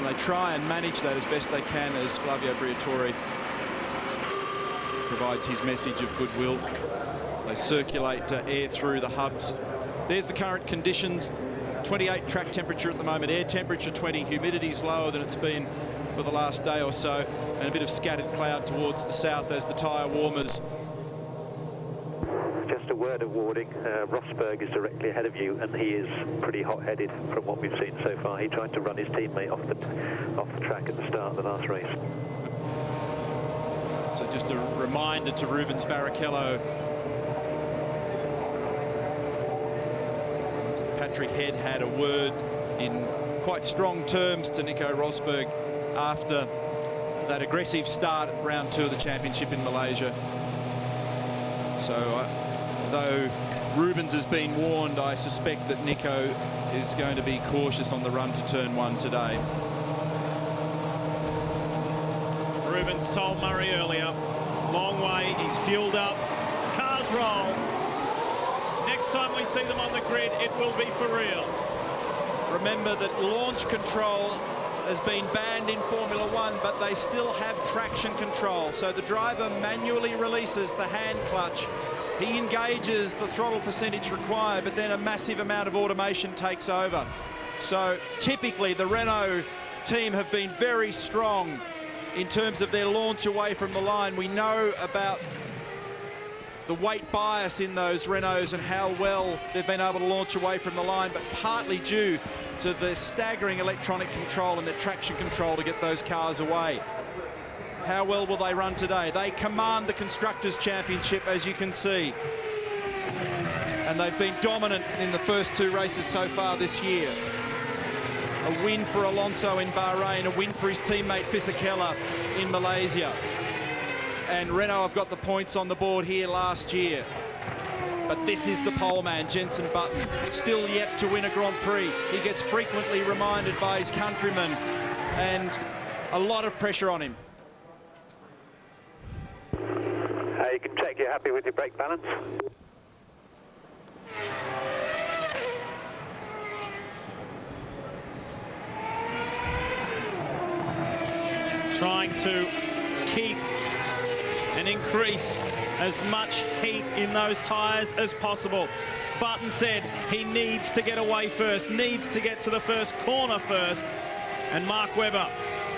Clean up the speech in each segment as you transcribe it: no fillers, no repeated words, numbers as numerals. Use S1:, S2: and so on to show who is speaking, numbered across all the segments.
S1: they try and manage that as best they can as Flavio Briatore provides his message of goodwill. They circulate air through the hubs. There's the current conditions. 28 track temperature at the moment, air temperature 20, humidity's lower than it's been for the last day or so, and a bit of scattered cloud towards the south as the tyre warmers.
S2: Just a word of warning, Rosberg is directly ahead of you, and he is pretty hot-headed from what we've seen so far. He tried to run his teammate off the track at the start of the last race.
S1: So just a reminder to Rubens Barrichello. Patrick Head had a word in quite strong terms to Nico Rosberg after that aggressive start at round 2 of the championship in Malaysia. So though Rubens has been warned, I suspect that Nico is going to be cautious on the run to turn 1 today.
S3: Rubens told Murray earlier, long way, he's fueled up, cars roll. Next time we see them on the grid, it will be for real.
S1: Remember that launch control has been banned in Formula 1, but they still have traction control. So the driver manually releases the hand clutch. He engages the throttle percentage required, but then a massive amount of automation takes over. So typically the Renault team have been very strong in terms of their launch away from the line. We know about the weight bias in those Renaults and how well they've been able to launch away from the line, but partly due to the staggering electronic control and the traction control to get those cars away. How well will they run today? They command the Constructors' Championship, as you can see. And they've been dominant in the first 2 races so far this year. A win for Alonso in Bahrain, a win for his teammate Fisichella in Malaysia. And Renault have got the points on the board here last year. But this is the pole man, Jenson Button, still yet to win a Grand Prix. He gets frequently reminded by his countrymen, and a lot of pressure on him.
S2: You can check you're happy with your brake balance.
S3: Trying to keep and increase as much heat in those tyres as possible. Button said he needs to get away first, needs to get to the first corner first. And Mark Webber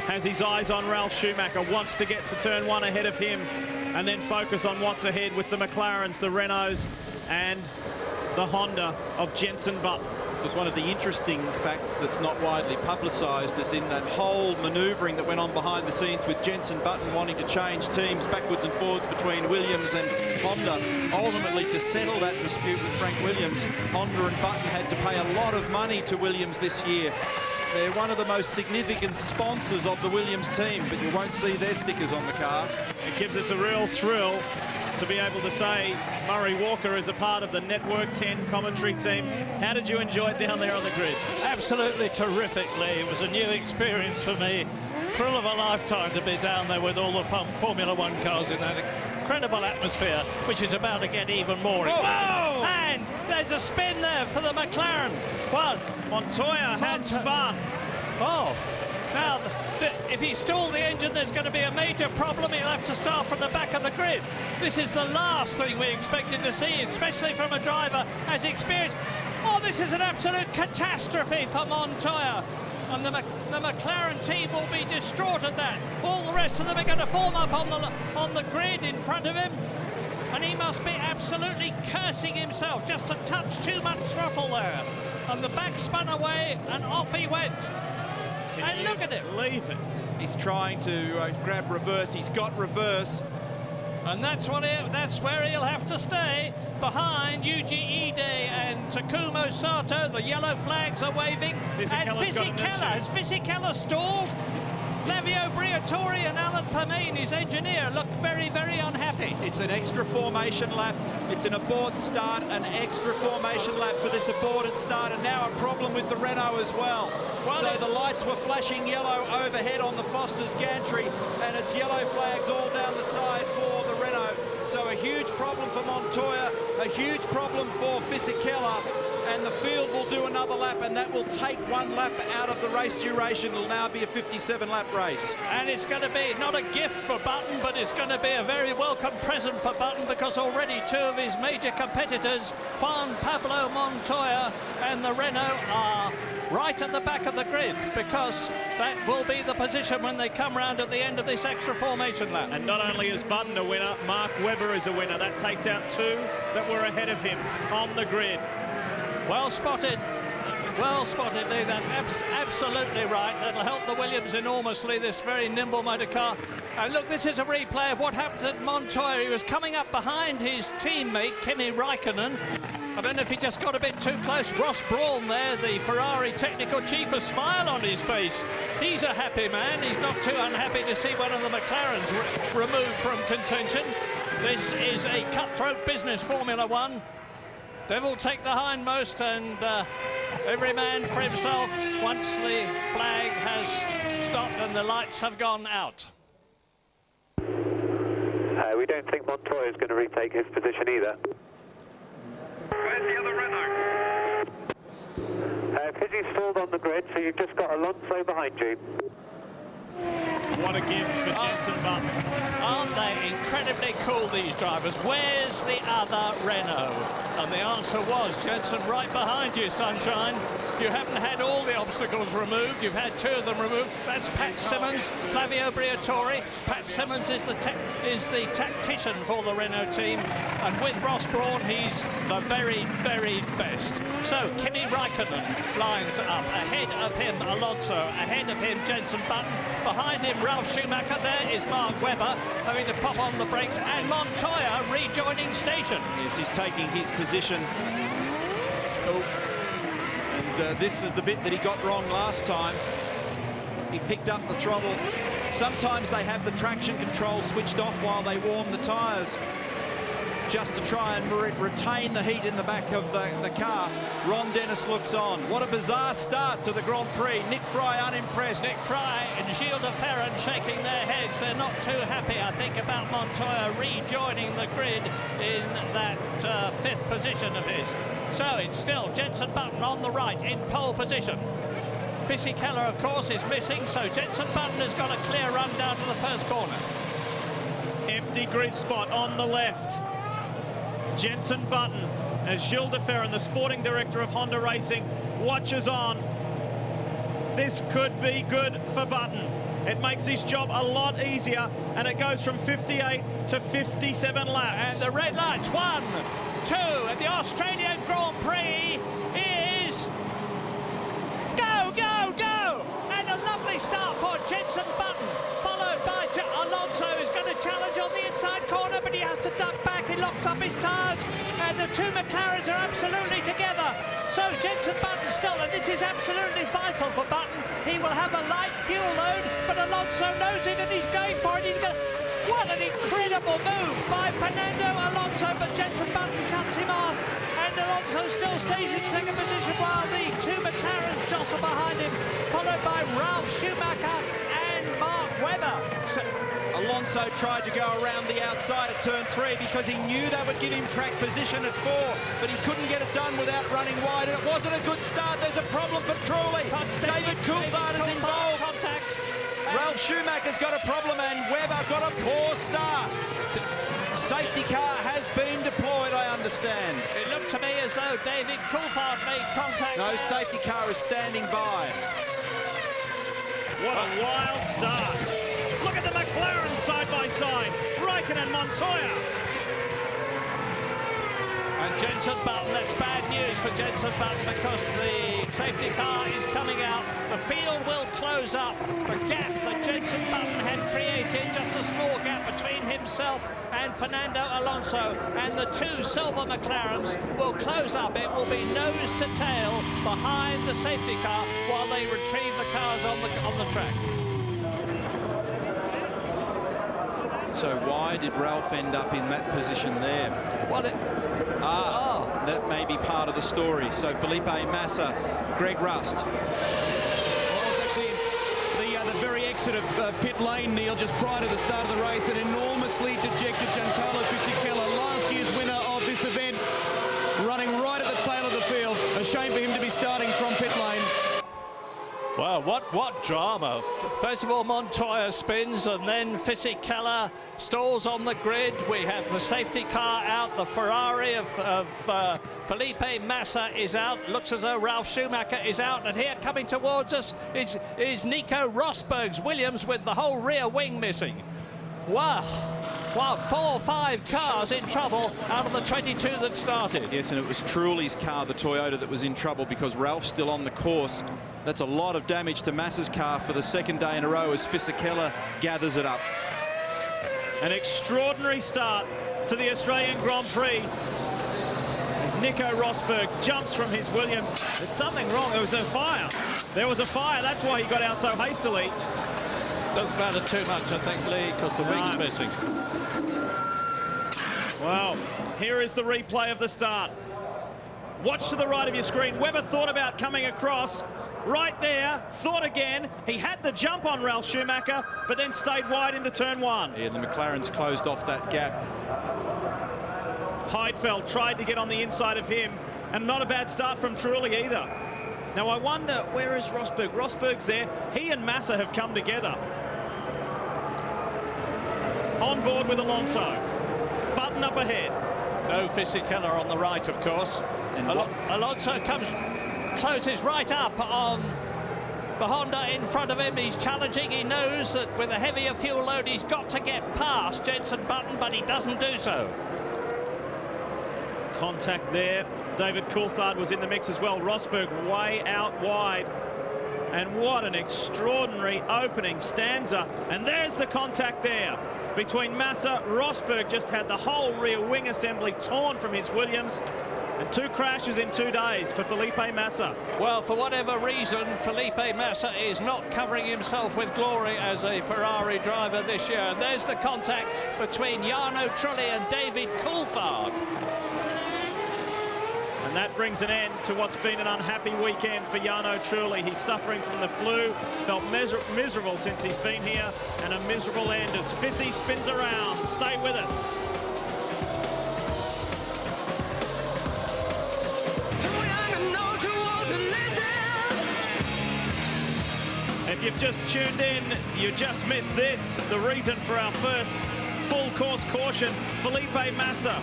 S3: has his eyes on Ralf Schumacher, wants to get to turn 1 ahead of him and then focus on what's ahead with the McLarens, the Renaults and the Honda of Jenson Button.
S1: Because one of the interesting facts that's not widely publicised is in that whole manoeuvring that went on behind the scenes with Jenson Button wanting to change teams backwards and forwards between Williams and Honda. Ultimately, to settle that dispute with Frank Williams, Honda and Button had to pay a lot of money to Williams this year. They're one of the most significant sponsors of the Williams team, but you won't see their stickers on the car.
S3: It gives us a real thrill to be able to say Murray Walker is a part of the Network 10 commentary team. How did you enjoy it down there on the grid?
S4: Absolutely terrifically. It was a new experience for me. Thrill of a lifetime to be down there with all the Formula 1 cars in that incredible atmosphere, which is about to get even more.
S3: Whoa!
S4: And there's a spin there for the McLaren. Well,
S3: Montoya has spun.
S4: Oh, now, if he stalled the engine, there's going to be a major problem. He'll have to start from the back of the grid. This is the last thing we expected to see, especially from a driver as experienced. Oh, this is an absolute catastrophe for Montoya. And the McLaren team will be distraught at that. All the rest of them are going to form up on the grid in front of him. And he must be absolutely cursing himself, just a touch too much throttle there. And the back spun away, and off he went. And look at him.
S3: Leave it.
S1: He's trying to grab reverse. He's got reverse.
S4: And that's where he'll have to stay, behind Yuji Ide and Takuma Sato. The yellow flags are waving. And Fisichella, has Fisichella stalled? Flavio Briatore and Alan Permane, his engineer, look very, very unhappy.
S1: It's an extra formation lap. It's an abort start, an extra formation lap for this aborted start, and now a problem with the Renault as well. So the lights were flashing yellow overhead on the Foster's gantry, and it's yellow flags all down the side for the Renault. So a huge problem for Montoya, a huge problem for Fisichella, and the field will do another lap, and that will take 1 lap out of the race duration. It'll now be a 57-lap race.
S4: And it's going to be not a gift for Button, but it's going to be a very welcome present for Button, because already 2 of his major competitors, Juan Pablo Montoya and the Renault, are right at the back of the grid, because that will be the position when they come round at the end of this extra formation lap.
S3: And not only is Button a winner, Mark Webber is a winner. That takes out 2 that were ahead of him on the grid.
S4: Well spotted. Well spotted, Lee. That's absolutely right. That'll help the Williams enormously, this very nimble motor car. Look, this is a replay of what happened at Montoya. He was coming up behind his teammate, Kimi Raikkonen. I don't know if he just got a bit too close. Ross Brawn there, the Ferrari technical chief, a smile on his face. He's a happy man. He's not too unhappy to see one of the McLarens removed from contention. This is a cutthroat business, Formula One. Devil take the hindmost, and every man for himself once the flag has stopped and the lights have gone out.
S2: We don't think Montoya is going to retake his position either.
S5: Where's the other Renault?
S2: Because he's stalled on the grid, so you've just got Alonso behind you.
S3: What a gift for Jenson Button.
S4: Aren't they incredibly cool, these drivers? Where's the other Renault? And the answer was, Jenson, right behind you, sunshine. You haven't had all the obstacles removed. You've had 2 of them removed. That's Pat Simmons, Flavio Briatore. Pat Simmons is the tactician for the Renault team. And with Ross Brawn, he's the very, very best. So Kimi Raikkonen lines up. Ahead of him, Alonso. Ahead of him, Jenson Button. Behind him, Ralf Schumacher. There is Mark Webber having to pop on the brakes. And Montoya rejoining station.
S1: Yes, he's taking his position. And this is the bit that he got wrong last time. He picked up the throttle. Sometimes they have the traction control switched off while they warm the tyres, just to try and retain the heat in the back of the car. Ron Dennis looks on. What a bizarre start to the Grand Prix. Nick Fry unimpressed.
S4: Nick Fry and Gilles de Ferran shaking their heads. They're not too happy, I think, about Montoya rejoining the grid in that 5th position of his. So it's still Jenson Button on the right in pole position. Fisichella, of course, is missing, so Jenson Button has got a clear run down to the first corner.
S3: Empty grid spot on the left. Jenson Button, as Gilles de Ferran, the sporting director of Honda Racing, watches on. This could be good for Button. It makes his job a lot easier, and it goes from 58 to 57 laps.
S4: And the red lights, 1, 2, and the Australian Grand Prix is go, go, go! And a lovely start for Jenson Button, followed by Alonso, who's going to challenge on the inside corner, but he has to duck back. He locks up his tyres, and the 2 McLarens are absolutely together. So Jenson Button still, and this is absolutely vital for Button. He will have a light fuel load, but Alonso knows it, and he's going for it. What an incredible move by Fernando Alonso, but Jenson Button cuts him off, and Alonso still stays in 2nd position while the 2 McLarens jostle behind him, followed by Ralf Schumacher and Mark Webber. So
S1: Alonso tried to go around the outside at turn 3 because he knew that would give him track position at 4, but he couldn't get it done without running wide, and it wasn't a good start. There's a problem for Trulli. David Coulthard is involved.
S4: Contact.
S1: Ralf Schumacher's got a problem, and Webber got a poor start. Safety car has been deployed, I understand.
S4: It looked to me as though David Coulthard made contact.
S1: No, safety car is standing by.
S3: What a wild start. Look at the McLaren side by side. Raikkonen, Montoya.
S4: And Jenson Button, that's bad news for Jenson Button, because the safety car is coming out. The field will close up. The gap that Jenson Button had created, just a small gap between himself and Fernando Alonso, and the 2 silver McLarens will close up. It will be nose to tail behind the safety car while they retrieve the cars on the track.
S1: So why did Ralph end up in that position there?
S4: Well,
S1: that may be part of the story. So Felipe Massa, Greg Rust.
S6: Well, it was actually the very exit of pit lane, Neil, just prior to the start of the race, an enormously dejected Giancarlo Fisichella, last year's winner of this event, running right at the tail of the field. A
S4: Well, what drama. First of all, Montoya spins, and then Fisichella stalls on the grid. We have the safety car out. The Ferrari of Felipe Massa is out. Looks as though Ralf Schumacher is out. And here coming towards us is Nico Rosberg's Williams with the whole rear wing missing. Wow. Wow, 4 or 5 cars in trouble out of the 22 that started.
S1: Yes, and it was Trulli's car, the Toyota, that was in trouble because Ralph's still on the course. That's a lot of damage to Massa's car for the second day in a row as Fisichella gathers it up.
S3: An extraordinary start to the Australian Grand Prix as Nico Rosberg jumps from his Williams. There's something wrong. There was a fire. There was a fire. That's why he got out so hastily.
S4: Doesn't matter too much, I think, Lee, because the wing's missing.
S3: Well, here is the replay of the start. Watch to the right of your screen. Webber thought about coming across. Right there, thought again. He had the jump on Ralf Schumacher, but then stayed wide into turn 1.
S1: Yeah, the McLaren's closed off that gap.
S3: Heidfeld tried to get on the inside of him, and not a bad start from Trulli either. Now, I wonder, where is Rosberg? Rosberg's there. He and Massa have come together. On board with Alonso. Button up ahead.
S4: No Fisichella on the right, of course.
S1: And
S4: Alonso closes right up on the Honda in front of him. He's challenging. He knows that with a heavier fuel load, he's got to get past Jenson Button, but he doesn't do so.
S3: Contact there. David Coulthard was in the mix as well. Rosberg way out wide. And what an extraordinary opening stanza. And there's the contact there between Massa. Rosberg just had the whole rear wing assembly torn from his Williams. And 2 crashes in 2 days for Felipe Massa.
S4: Well, for whatever reason, Felipe Massa is not covering himself with glory as a Ferrari driver this year. And there's the contact between Jarno Trulli and David Coulthard.
S3: And that brings an end to what's been an unhappy weekend for Jarno Trulli. He's suffering from the flu, felt miserable since he's been here, and a miserable end as Fissy spins around. Stay with us. If you've just tuned in, you just missed this. The reason for our first full course caution. Felipe Massa,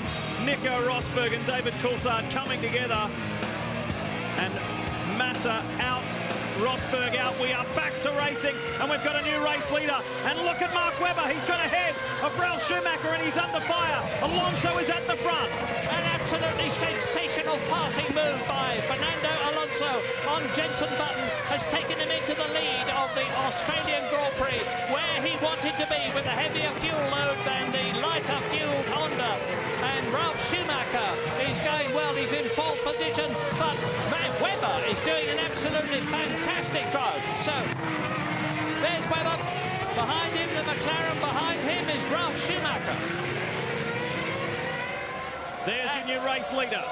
S3: Nico Rosberg and David Coulthard coming together. And Massa out, Rosberg out. We are back to racing, and we've got a new race leader. And look at Mark Webber. He's got ahead of Ralf Schumacher, and he's under fire. Alonso is at the front.
S4: An absolutely sensational passing move by Fernando Alonso on Jenson Button has taken him into the lead of the Australian Grand Prix, where he wanted to be with a heavier fuel load than the lighter fueled Honda. And Ralf Schumacher is going well. He's in 4th position, but Webber is doing an absolutely fantastic drive. So there's Webber. Behind him, the McLaren. Behind him is Ralf Schumacher.
S3: There's your new race leader.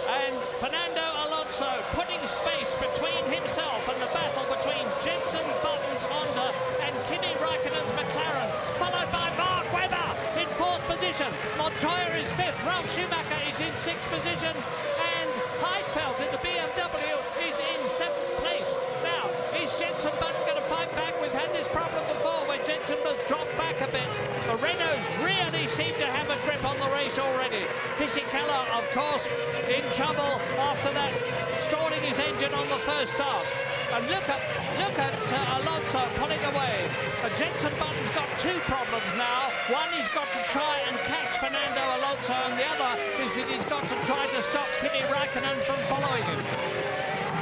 S4: And Fernando Alonso putting space between himself and the battle between Jenson Button's Honda and Kimi Raikkonen's McLaren, followed by Mark Webber in 4th position. Montoya is 5th. Ralf Schumacher is in 6th position. And Heidfeld in the BMW is in 7th place. Now, is Jenson Button going to fight back? We've had this problem before where Jenson has dropped back a bit. The Renaults really seem to have a grip on the race already. Fisichella, of course, in trouble after that, stalling his engine on the first start. And look at Alonso pulling away. Jenson Button's got 2 problems now. One, he's got to try and catch Fernando Alonso, and the other is that he's got to try to stop Kimi Raikkonen from following him.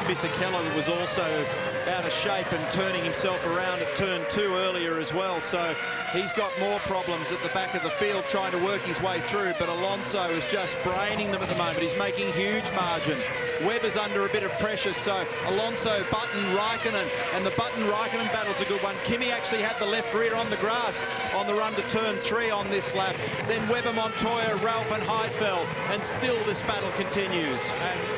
S1: Fisichella was also out of shape and turning himself around at turn 2 earlier as well, so he's got more problems at the back of the field trying to work his way through, but Alonso is just braining them at the moment. He's making huge margin. Webber's under a bit of pressure, so Alonso, Button, Raikkonen, and the Button-Raikkonen battle's a good one. Kimi actually had the left rear on the grass on the run to turn 3 on this lap. Then Webber, Montoya, Ralf and Heidfeld, and still this battle continues.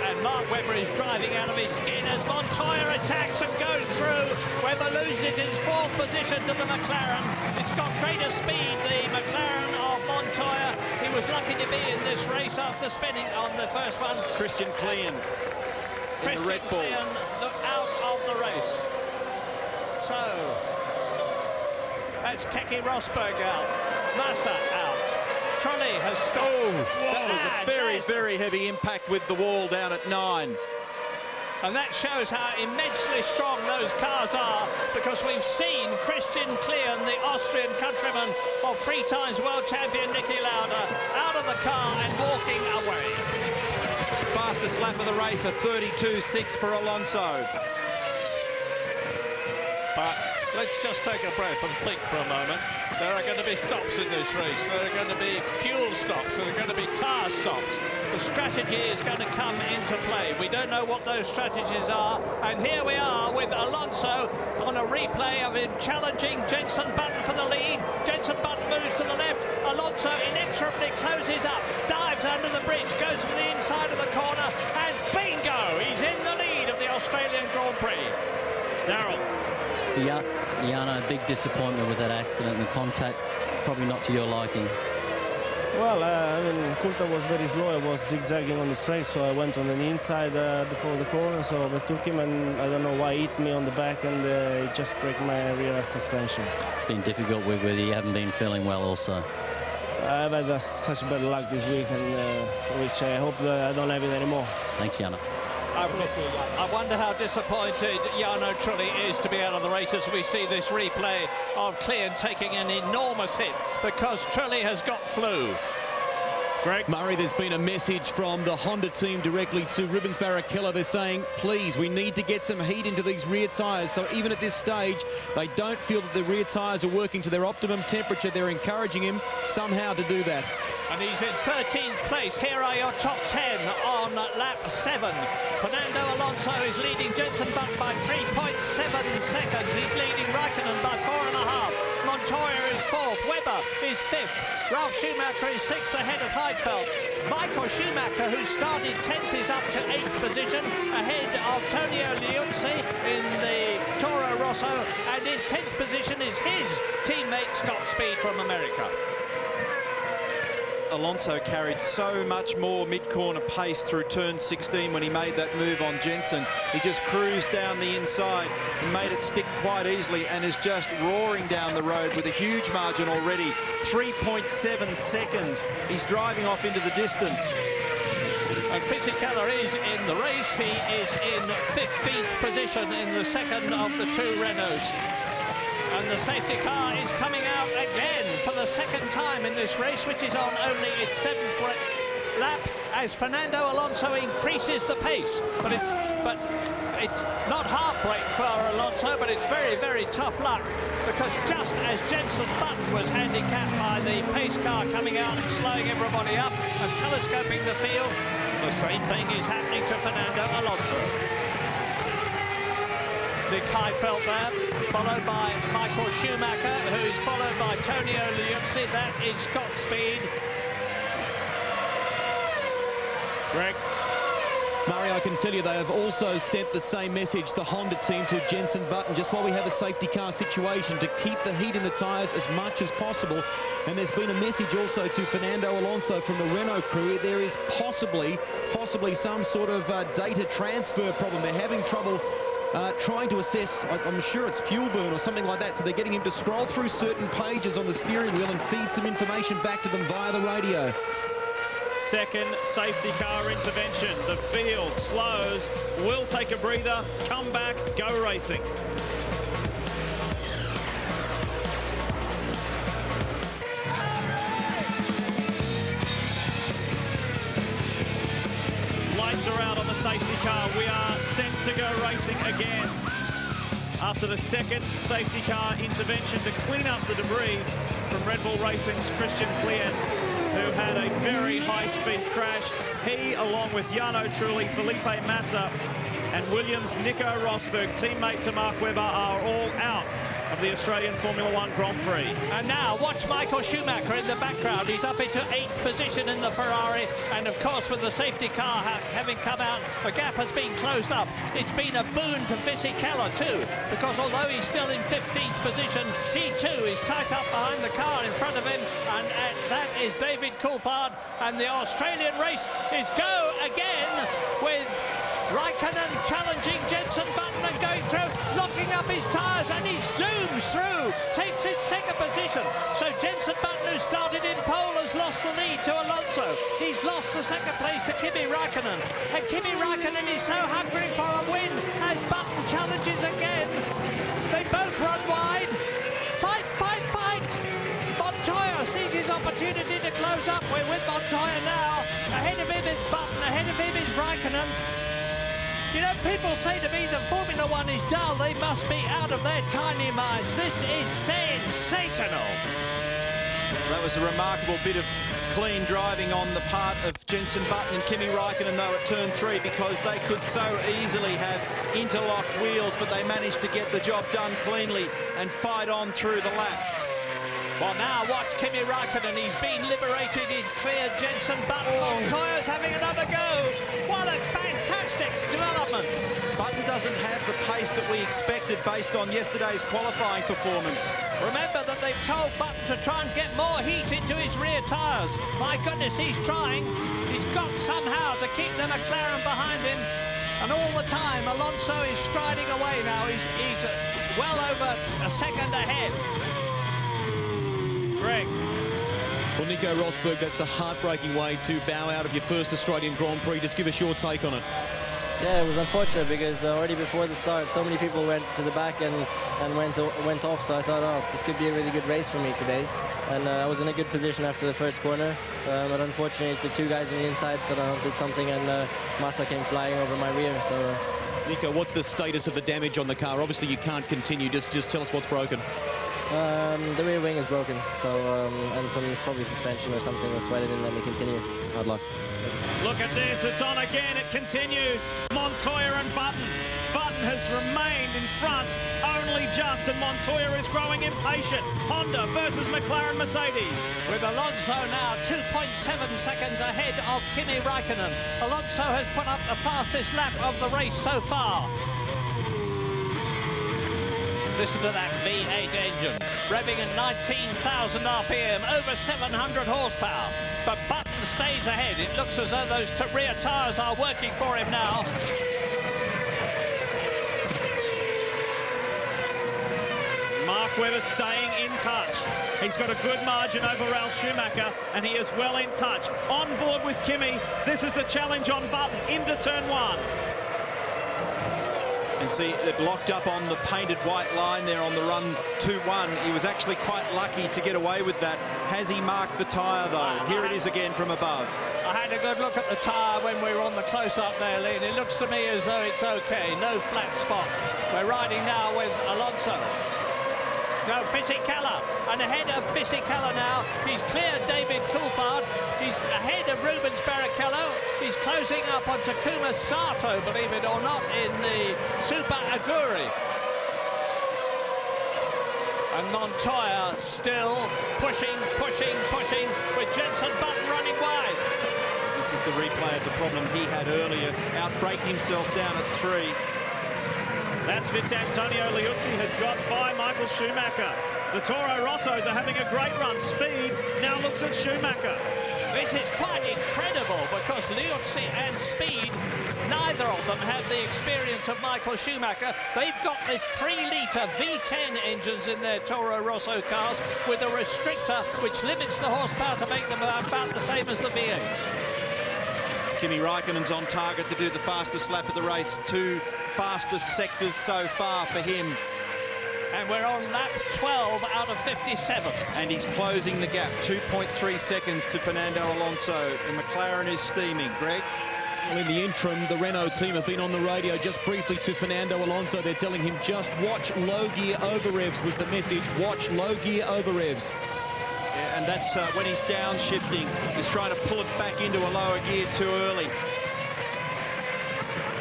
S4: And Mark Webber is driving out of his skin as Montoya attacks and goes through. Webber loses his 4th position to the McLaren. It's got greater speed, the McLaren of Montoya. He was lucky to be in this race after spinning on the first one.
S1: Christian Klien in the Red Bull.
S4: Klien out of the race. So that's Keke Rosberg out. Massa out. Trulli has stopped.
S1: Oh, that was a very, very heavy impact with the wall down at 9.
S4: And that shows how immensely strong those cars are, because we've seen Christian Klien, the Austrian countryman of 3 times world champion Niki Lauda, out of the car and walking away.
S1: Fastest lap of the race, a 32.6 for Alonso.
S4: But let's just take a breath and think for a moment. There are going to be stops in this race. There are going to be fuel stops. There are going to be tyre stops. The strategy is going to come into play. We don't know what those strategies are. And here we are with Alonso on a replay of him challenging Jenson Button for the lead. Jenson Button moves to the left. Alonso inexorably closes up, dives under the bridge, goes for the inside of the corner, and bingo! He's in the lead of the Australian Grand Prix.
S3: Darrell.
S7: Jarno, big disappointment with that accident and contact, probably not to your liking.
S8: Well, I mean, Coulthard was very slow. I was zigzagging on the straight, so I went on the inside before the corner, so I overtook him, and I don't know why he hit me on the back, and it just broke my rear suspension.
S7: Been difficult with you haven't been feeling well also.
S8: I've had such bad luck this week, and which I hope I don't have it anymore.
S7: Thanks, Jarno.
S4: I wonder how disappointed Jarno Trulli is to be out of the race as we see this replay of Klien taking an enormous hit because Trulli has got flu.
S3: Greg.
S6: Murray, there's been a message from the Honda team directly to Rubens Barrichello. They're saying, please, we need to get some heat into these rear tyres. So even at this stage, they don't feel that the rear tyres are working to their optimum temperature. They're encouraging him somehow to do that.
S4: And he's in 13th place. Here are your top 10 on lap 7. Fernando Alonso is leading Jenson Button by 3.7 seconds. He's leading Raikkonen by 4.5. Montoya is 4th. Webber is 5th. Ralf Schumacher is 6th ahead of Heidfeld. Michael Schumacher, who started 10th, is up to 8th position ahead of Tonio Liuzzi in the Toro Rosso. And in 10th position is his teammate Scott Speed from America.
S1: Alonso carried so much more mid-corner pace through turn 16 when he made that move on Jenson. He just cruised down the inside and made it stick quite easily and is just roaring down the road with a huge margin already. 3.7 seconds. He's driving off into the distance.
S4: And Fisichella is in the race. He is in 15th position in the second of the 2 Renaults. And the safety car is coming out again for the second time in this race, which is on only its 7th lap, as Fernando Alonso increases the pace. But it's not heartbreak for Alonso, but it's very, very tough luck, because just as Jenson Button was handicapped by the pace car coming out and slowing everybody up and telescoping the field, the same thing is happening to Fernando Alonso. Nick Heidfeld there, followed by Michael Schumacher, who's followed by Tonio Liuzzi. That is Scott Speed.
S3: Greg.
S6: Murray, I can tell you they have also sent the same message, the Honda team, to Jenson Button, just while we have a safety car situation, to keep the heat in the tyres as much as possible. And there's been a message also to Fernando Alonso from the Renault crew. There is possibly some sort of data transfer problem. They're having trouble trying to assess, I'm sure it's fuel burn or something like that, so they're getting him to scroll through certain pages on the steering wheel and feed some information back to them via the radio.
S3: Second safety car intervention. The field slows, will take a breather, come back, go racing. Lights are out on the safety car. We are set to go racing again. After the second safety car intervention to clean up the debris from Red Bull Racing's Christian Klien, who had a very high-speed crash. He, along with Jarno Trulli, Felipe Massa, and Williams' Nico Rosberg, teammate to Mark Webber, are all out of the Australian Formula One Grand Prix.
S4: And now watch Michael Schumacher in the background. He's up into 8th position in the Ferrari, and of course with the safety car having come out, the gap has been closed up. It's been a boon to Fisichella too, because although he's still in 15th position, he too is tight up behind the car in front of him, and that is David Coulthard. And the Australian race is go again with Raikkonen challenging Jenson Button Raikkonen going through, locking up his tyres, and he zooms through, takes his second position. So Jenson Button, who started in pole, has lost the lead to Alonso. He's lost the second place to Kimi Raikkonen. And Kimi Raikkonen is so hungry for a win as Button challenges again. They both run wide. Fight, fight, fight! Montoya sees his opportunity to close up. We're with Montoya now. Ahead of him is Button, ahead of him is Raikkonen. You know, people say to me that Formula One is dull. They must be out of their tiny minds. This is sensational.
S1: That was a remarkable bit of clean driving on the part of Jenson Button and Kimi Raikkonen, though, at turn 3, because they could so easily have interlocked wheels, but they managed to get the job done cleanly and fight on through the lap.
S4: Well, now watch Kimi Raikkonen. He's been liberated. He's cleared Jenson Button. Montoya's having another go. What a fantastic development.
S1: Button doesn't have the pace that we expected based on yesterday's qualifying performance.
S4: Remember that they've told Button to try and get more heat into his rear tyres. My goodness, he's trying. He's got somehow to keep the McLaren behind him. And all the time, Alonso is striding away now. He's well over a second ahead. Greg.
S6: Well, Nico Rosberg, that's a heartbreaking way to bow out of your first Australian Grand Prix. Just give us your take on it.
S9: Yeah, it was unfortunate because already before the start, so many people went to the back and went off. So I thought, oh, this could be a really good race for me today. And I was in a good position after the first corner. But unfortunately, the two guys on the inside did something, and Massa came flying over my rear. So,
S6: Nico, what's the status of the damage on the car? Obviously, you can't continue. Just tell us what's broken.
S9: The rear wing is broken, so and some probably suspension or something. That's why they didn't let me continue. Hard luck.
S3: Look at this, it's on again, it continues. Montoya and Button. Button has remained in front only just, and Montoya is growing impatient. Honda versus McLaren Mercedes.
S4: With Alonso now 2.7 seconds ahead of Kimi Raikkonen. Alonso has put up the fastest lap of the race so far. Listen to that V8 engine, revving at 19,000 RPM, over 700 horsepower. But Button stays ahead. It looks as though those rear tyres are working for him now.
S3: Mark Webber staying in touch. He's got a good margin over Ralf Schumacher, and he is well in touch. On board with Kimi. This is the challenge on Button into turn 1.
S1: And see, it locked up on the painted white line there on the run 2-1. He was actually quite lucky to get away with that. Has he marked the tyre, though? Here it is again from above.
S4: I had a good look at the tyre when we were on the close-up there, Lee, and it looks to me as though it's okay. No flat spot. We're riding now with Alonso. No, Fisichella, and ahead of Fisichella now, he's cleared David Coulthard. He's ahead of Rubens Barrichello. He's closing up on Takuma Sato, believe it or not, in the Super Aguri. And Montoya still pushing, with Jenson Button running wide.
S1: This is the replay of the problem he had earlier. Outbraked himself down at 3.
S3: That's Antonio Liuzzi has got by Michael Schumacher. The Toro Rossos are having a great run. Speed now looks at Schumacher.
S4: This is quite incredible because Liuzzi and Speed, neither of them have the experience of Michael Schumacher. They've got the 3-litre V10 engines in their Toro Rosso cars with a restrictor which limits the horsepower to make them about the same as the V8s.
S1: Kimi Raikkonen's on target to do the fastest lap of the race. 2 fastest sectors so far for him.
S4: And we're on lap 12 out of 57.
S1: And he's closing the gap, 2.3 seconds to Fernando Alonso. The McLaren is steaming. Greg?
S6: Well, in the interim, the Renault team have been on the radio just briefly to Fernando Alonso. They're telling him just watch low gear over revs was the message. Watch low gear over revs.
S1: Yeah, and that's when he's downshifting. He's trying to pull it back into a lower gear too early.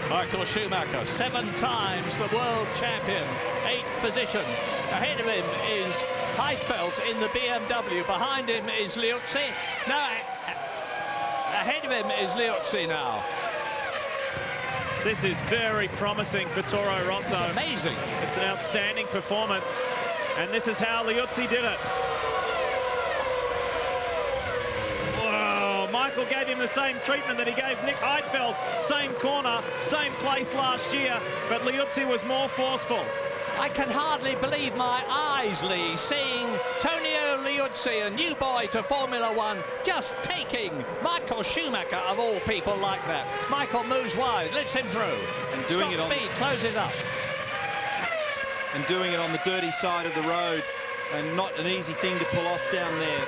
S4: Michael Schumacher, 7 times the world champion, 8th position. Ahead of him is Heidfeld in the BMW. Behind him is Liuzzi. No, ahead of him is Liuzzi now.
S3: This is very promising for Toro Rosso.
S4: It's amazing.
S3: It's an outstanding performance. And this is how Liuzzi did it. Whoa, Michael Michael gave him the same treatment that he gave Nick Heidfeld. Same corner, same place last year, but Liuzzi was more forceful.
S4: I can hardly believe my eyes, Lee, seeing Tonio Liuzzi, a new boy to Formula One, just taking Michael Schumacher, of all people, like that. Michael moves wide, lets him through.
S1: And doing
S4: Scott Speed closes up.
S1: And doing it on the dirty side of the road, and not an easy thing to pull off down there.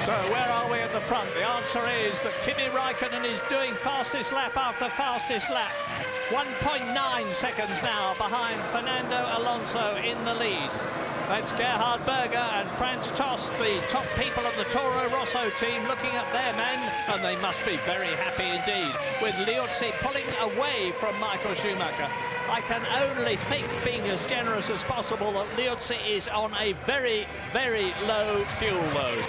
S4: So where are we at the front? The answer is that Kimi Raikkonen is doing fastest lap after fastest lap. 1.9 seconds now behind Fernando Alonso in the lead. That's Gerhard Berger and Franz Tost, the top people of the Toro Rosso team, looking at their men, and they must be very happy indeed, with Liuzzi pulling away from Michael Schumacher. I can only think, being as generous as possible, that Liuzzi is on a very, very low fuel load.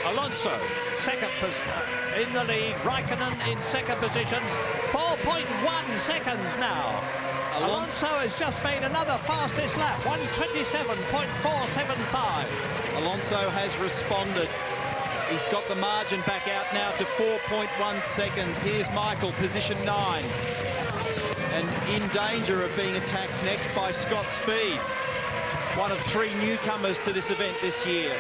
S4: Alonso, second in the lead. Raikkonen in second position. 4.1 seconds now. Alonso has just made another fastest lap, 1:27.475.
S1: Alonso has responded. He's got the margin back out now to 4.1 seconds. Here's Michael, position 9. And in danger of being attacked next by Scott Speed, one of 3 newcomers to this event this year.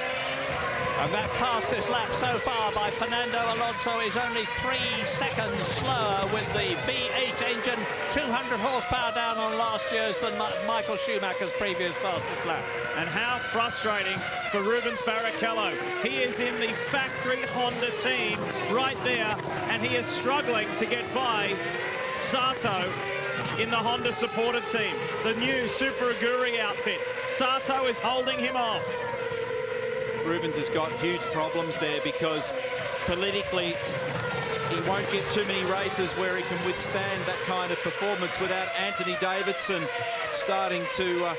S4: And that fastest lap so far by Fernando Alonso is only 3 seconds slower with the V8 engine, 200 horsepower down on last year's than Michael Schumacher's previous fastest lap.
S3: And how frustrating for Rubens Barrichello. He is in the factory Honda team right there, and he is struggling to get by Sato in the Honda supported team. The new Super Aguri outfit. Sato is holding him off.
S1: Rubens has got huge problems there because politically he won't get too many races where he can withstand that kind of performance without Anthony Davidson starting to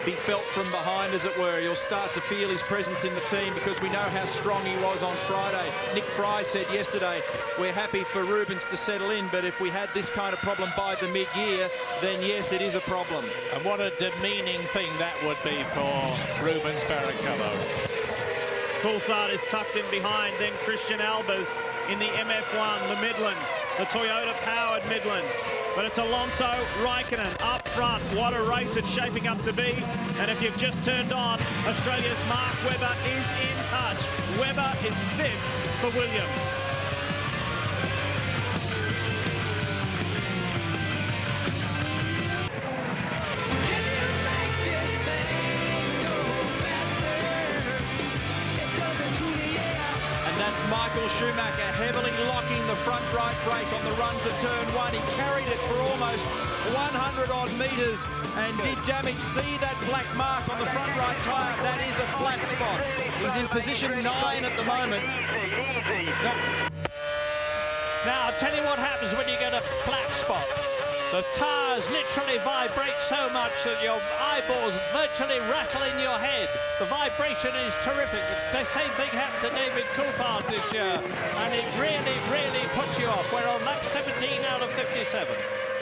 S1: be felt from behind, as it were. You'll start to feel his presence in the team because we know how strong he was on Friday. Nick Fry said yesterday, we're happy for Rubens to settle in, but if we had this kind of problem by the mid-year, then yes, it is a problem.
S4: And what a demeaning thing that would be for Rubens Barrichello.
S3: Coulthard is tucked in behind, then Christian Albers in the MF1, the Midland, the Toyota-powered Midland. But it's Alonso, Raikkonen up front. What a race it's shaping up to be. And if you've just turned on, Australia's Mark Webber is in touch. Webber is 5th for Williams.
S1: That's Michael Schumacher heavily locking the front right brake on the run to turn 1. He carried it for almost 100 odd metres and did damage. See that black mark on the front right tyre? That is a flat spot. He's in position 9 at the moment.
S4: Now, I'll tell you what happens when you get a flat spot. The tyres literally vibrate so much that your eyeballs virtually rattle in your head. The vibration is terrific. The same thing happened to David Coulthard this year, and it really, really puts you off. We're on lap 17 out of 57.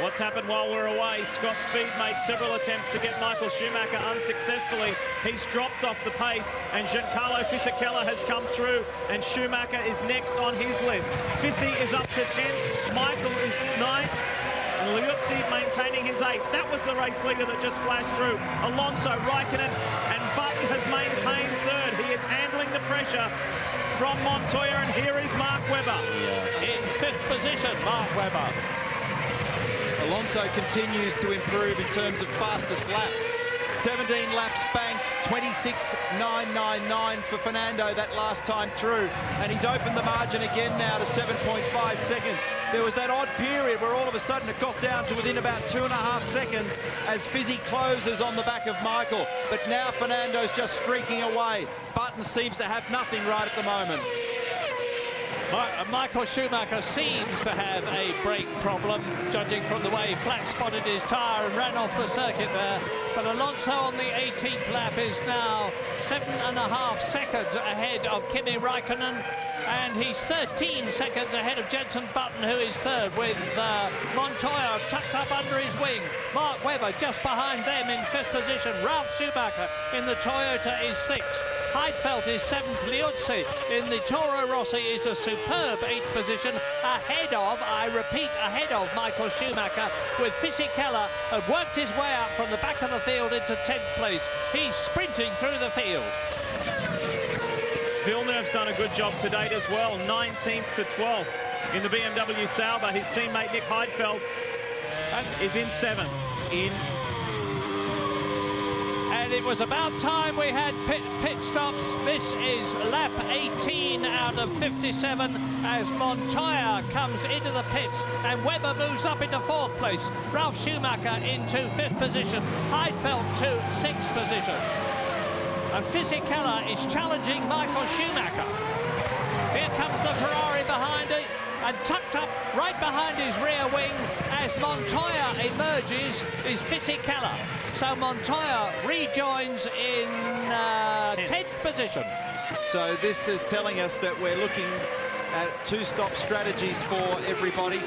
S3: What's happened while we're away? Scott Speed made several attempts to get Michael Schumacher unsuccessfully. He's dropped off the pace, and Giancarlo Fisichella has come through, and Schumacher is next on his list. Fisi is up to 10th, Michael is 9th, and Liuzzi maintaining his 8th. That was the race leader that just flashed through. Alonso, Raikkonen, and Button has maintained 3rd. He is handling the pressure from Montoya, and here is Mark Webber.
S4: In 5th position, Mark Webber.
S1: Alonso continues to improve in terms of fastest lap. 17 laps banked, 26.999 for Fernando that last time through. And he's opened the margin again now to 7.5 seconds. There was that odd period where all of a sudden it got down to within about 2.5 seconds as Fizzy closes on the back of Michael. But now Fernando's just streaking away. Button seems to have nothing right at the moment.
S4: Michael Schumacher seems to have a brake problem, judging from the way he flat-spotted his tyre and ran off the circuit there. But Alonso on the 18th lap is now 7.5 seconds ahead of Kimi Raikkonen, and he's 13 seconds ahead of Jenson Button, who is third, with Montoya tucked up under his wing. Mark Webber just behind them in 5th position. Ralf Schumacher in the Toyota is 6th. Heidfeld is 7th. Liuzzi in the Toro Rosso is a superb 8th position, ahead of, I repeat, ahead of Michael Schumacher, with Fisichella had worked his way up from the back of the field into 10th place. He's sprinting through the field.
S3: Villeneuve's done a good job to date as well, 19th to 12th in the BMW Sauber. His teammate Nick Heidfeld is in 7th.
S4: And it was about time we had pit stops. This is lap 18 out of 57 as Montoya comes into the pits and Webber moves up into 4th place. Ralf Schumacher into 5th position. Heidfeld to 6th position. And Fisichella is challenging Michael Schumacher. Here comes the Ferrari behind it, and tucked up right behind his rear wing as Montoya emerges is Fisichella. So Montoya rejoins in 10th position.
S1: So this is telling us that we're looking at 2-stop strategies for everybody.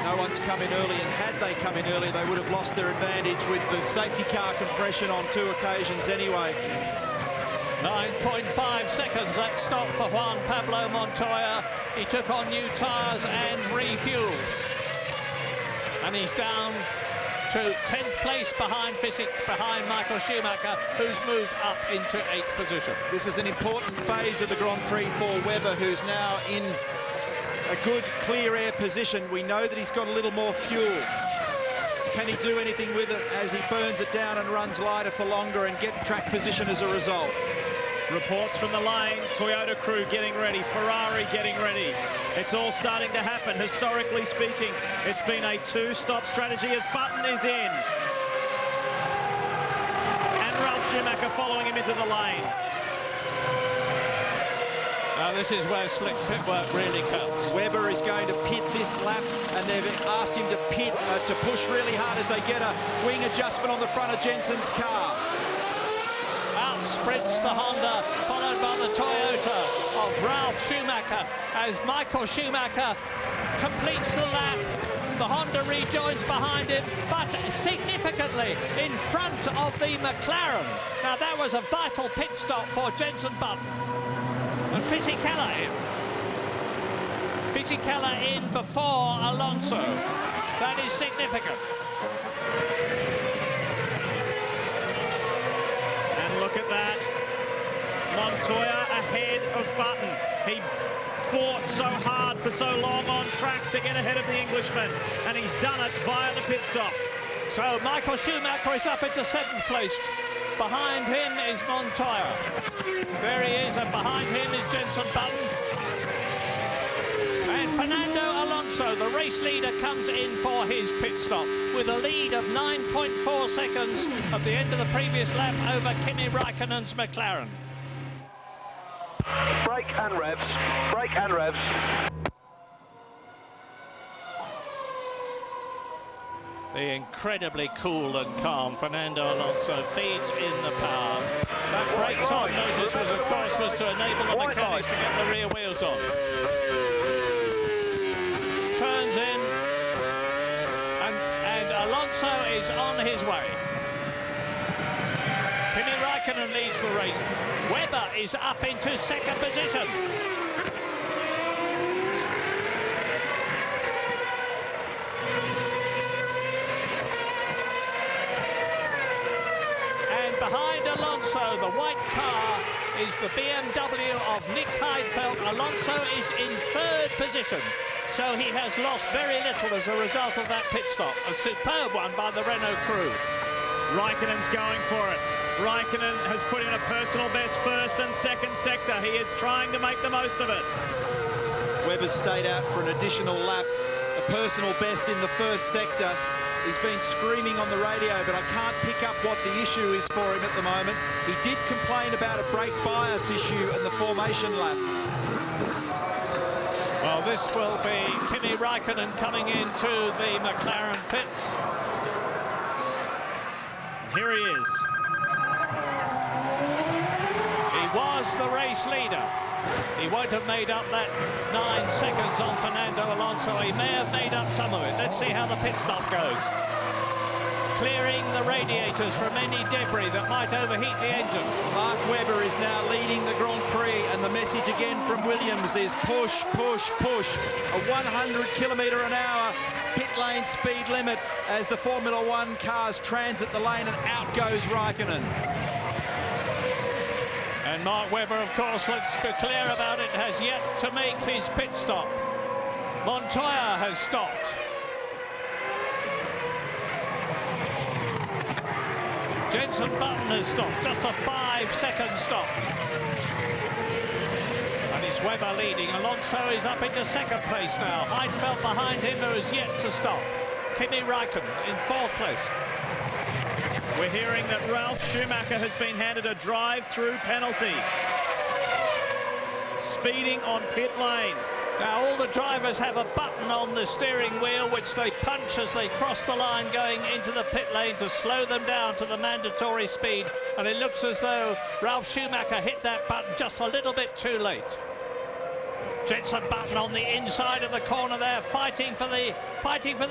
S1: No one's come in early, and had they come in early, they would have lost their advantage with the safety car compression on 2 occasions anyway.
S4: 9.5 seconds that stop for Juan Pablo Montoya. He took on new tyres and refueled. And he's down to 10th place behind Michael Schumacher, who's moved up into 8th position.
S1: This is an important phase of the Grand Prix for Webber, who's now in a good clear air position. We know that he's got a little more fuel. Can he do anything with it as he burns it down and runs lighter for longer and get track position as a result?
S3: Reports from the lane, Toyota crew getting ready, Ferrari getting ready. It's all starting to happen. Historically speaking, it's been a 2-stop strategy as Button is in. And Ralf Schumacher following him into the lane.
S4: Now this is where slick pit work really counts.
S1: Webber is going to pit this lap, and they've asked him to pit, to push really hard as they get a wing adjustment on the front of Jenson's car.
S4: Out sprints the Honda, followed by the Toyota of Ralf Schumacher as Michael Schumacher completes the lap. The Honda rejoins behind him, but significantly in front of the McLaren. Now that was a vital pit stop for Jenson Button. And Fisichella in. Fisichella in before Alonso. That is significant.
S3: And look at that. Montoya ahead of Button. He fought so hard for so long on track to get ahead of the Englishman, and he's done it via the pit stop.
S4: So Michael Schumacher is up into 7th place. Behind him is Montoya. There he is, and behind him is Jenson Button. And Fernando Alonso, the race leader, comes in for his pit stop with a lead of 9.4 seconds at the end of the previous lap over Kimi Raikkonen's McLaren.
S5: Brake and revs. Brake and revs.
S4: The incredibly cool and calm Fernando Alonso feeds in the power. That brakes on notice was, of course, was to enable the mechanics to get the rear wheels on. Turns in, and Alonso is on his way. Kimi Raikkonen leads the race. Webber is up into 2nd position. Behind Alonso, the white car is the BMW of Nick Heidfeld. Alonso is in 3rd position, so he has lost very little as a result of that pit stop. A superb one by the Renault crew.
S3: Raikkonen's going for it. Raikkonen has put in a personal best 1st and 2nd sector. He is trying to make the most of it.
S1: Webber's stayed out for an additional lap, a personal best in the 1st sector. He's been screaming on the radio, but I can't pick up what the issue is for him at the moment. He did complain about a brake bias issue in the formation lap.
S4: Well, this will be Kimi Raikkonen coming into the McLaren pit.
S3: Here he is.
S4: He was the race leader. He won't have made up that 9 seconds on Fernando Alonso. He may have made up some of it. Let's see how the pit stop goes. Clearing the radiators from any debris that might overheat the engine.
S1: Mark Webber is now leading the Grand Prix, and the message again from Williams is push, push, push. A 100km/h pit lane speed limit as the Formula One cars transit the lane, and out goes Raikkonen.
S4: And Mark Webber, of course, let's be clear about it, has yet to make his pit stop. Montoya has stopped. Jenson Button has stopped, just a 5-second stop. And it's Webber leading. Alonso is up into second place now. Heidfeld behind him, who is yet to stop. Kimi Räikkönen in 4th place.
S3: We're hearing that Ralf Schumacher has been handed a drive-through penalty. Speeding on pit lane.
S4: Now, all the drivers have a button on the steering wheel which they punch as they cross the line going into the pit lane to slow them down to the mandatory speed. And it looks as though Ralf Schumacher hit that button just a little bit too late. Jenson Button on the inside of the corner there, fighting for the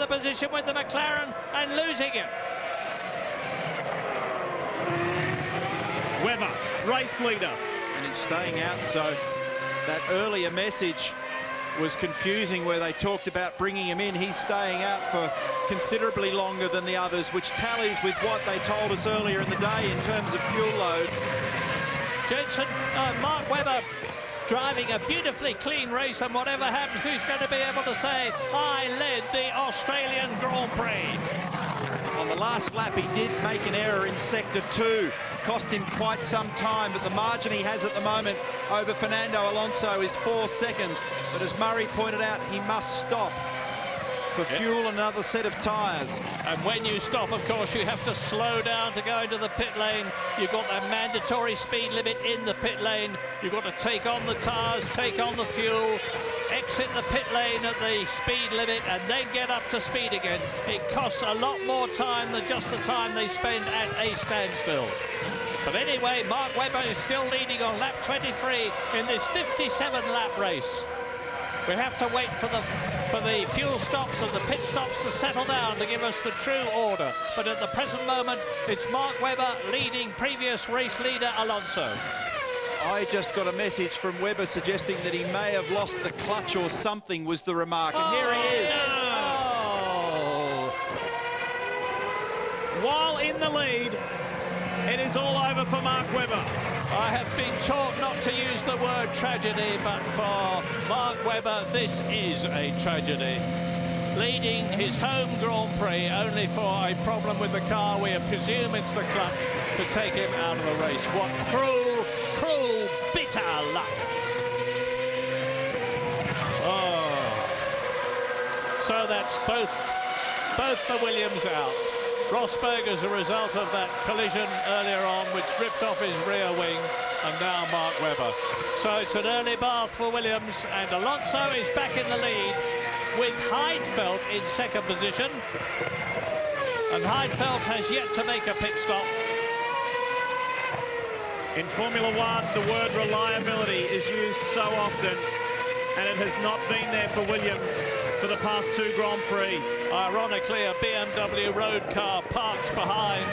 S4: position with the McLaren and losing it.
S3: Webber, race leader.
S1: And he's staying out, so that earlier message was confusing where they talked about bringing him in. He's staying out for considerably longer than the others, which tallies with what they told us earlier in the day in terms of fuel load.
S4: Mark Webber driving a beautifully clean race, and whatever happens, who's going to be able to say, I led the Australian Grand Prix?
S1: On the last lap, he did make an error in Sector 2. Cost him quite some time, but the margin he has at the moment over Fernando Alonso is 4 seconds. But as Murray pointed out, he must stop for fuel and another set of tyres.
S4: And when you stop, of course, you have to slow down to go into the pit lane. You've got that mandatory speed limit in the pit lane. You've got to take on the tyres, take on the fuel, exit the pit lane at the speed limit, and then get up to speed again. It costs a lot more time than just the time they spend at a standstill. But anyway, Mark Webber is still leading on lap 23 in this 57-lap race. We have to wait for the fuel stops and the pit stops to settle down to give us the true order. But at the present moment, it's Mark Webber leading previous race leader Alonso.
S1: I just got a message from Webber suggesting that he may have lost the clutch or something, was the remark. And here he is.
S4: Oh.
S3: While in the lead, it is all over for Mark Webber.
S4: I have been taught not to use the word tragedy, but for Mark Webber, this is a tragedy. Leading his home Grand Prix only for a problem with the car. We presume it's the clutch to take him out of the race. What cruel, cruel, bitter luck. Oh. So that's both the Williams out. Rosberg as a result of that collision earlier on, which ripped off his rear wing, and now Mark Webber. So it's an early bath for Williams, and Alonso is back in the lead with Heidfeld in second position. And Heidfeld has yet to make a pit stop.
S3: In Formula One, the word reliability is used so often, and it has not been there for Williams for the past 2 Grand Prix.
S4: Ironically, a BMW road car parked behind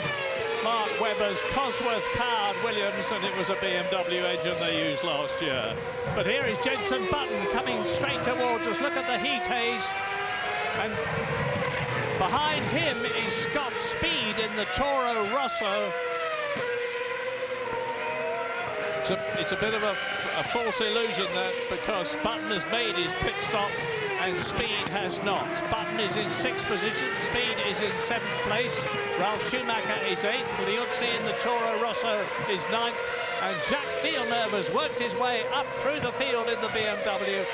S4: Mark Webber's Cosworth-powered Williams, and it was a BMW engine they used last year. But here is Jenson Button coming straight towards us. Look at the heat haze. And behind him is Scott Speed in the Toro Rosso. It's a bit of a false illusion that, because Button has made his pit stop and Speed has not. Button is in 6th position, Speed is in 7th place, Ralf Schumacher is 8th, Liuzzi in the Toro Rosso is 9th, and Jacques Villeneuve has worked his way up through the field in the BMW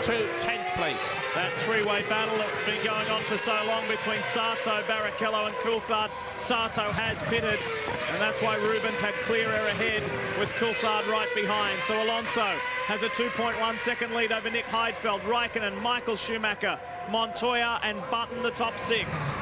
S4: to 10th place.
S3: That three-way battle that's been going on for so long between Sato, Barrichello and Coulthard. Sato has pitted, and that's why Rubens had clear air ahead with Coulthard right behind. So Alonso has a 2.1 second lead over Nick Heidfeld, Raikkonen, Michael Schumacher, Montoya and Button the top 6.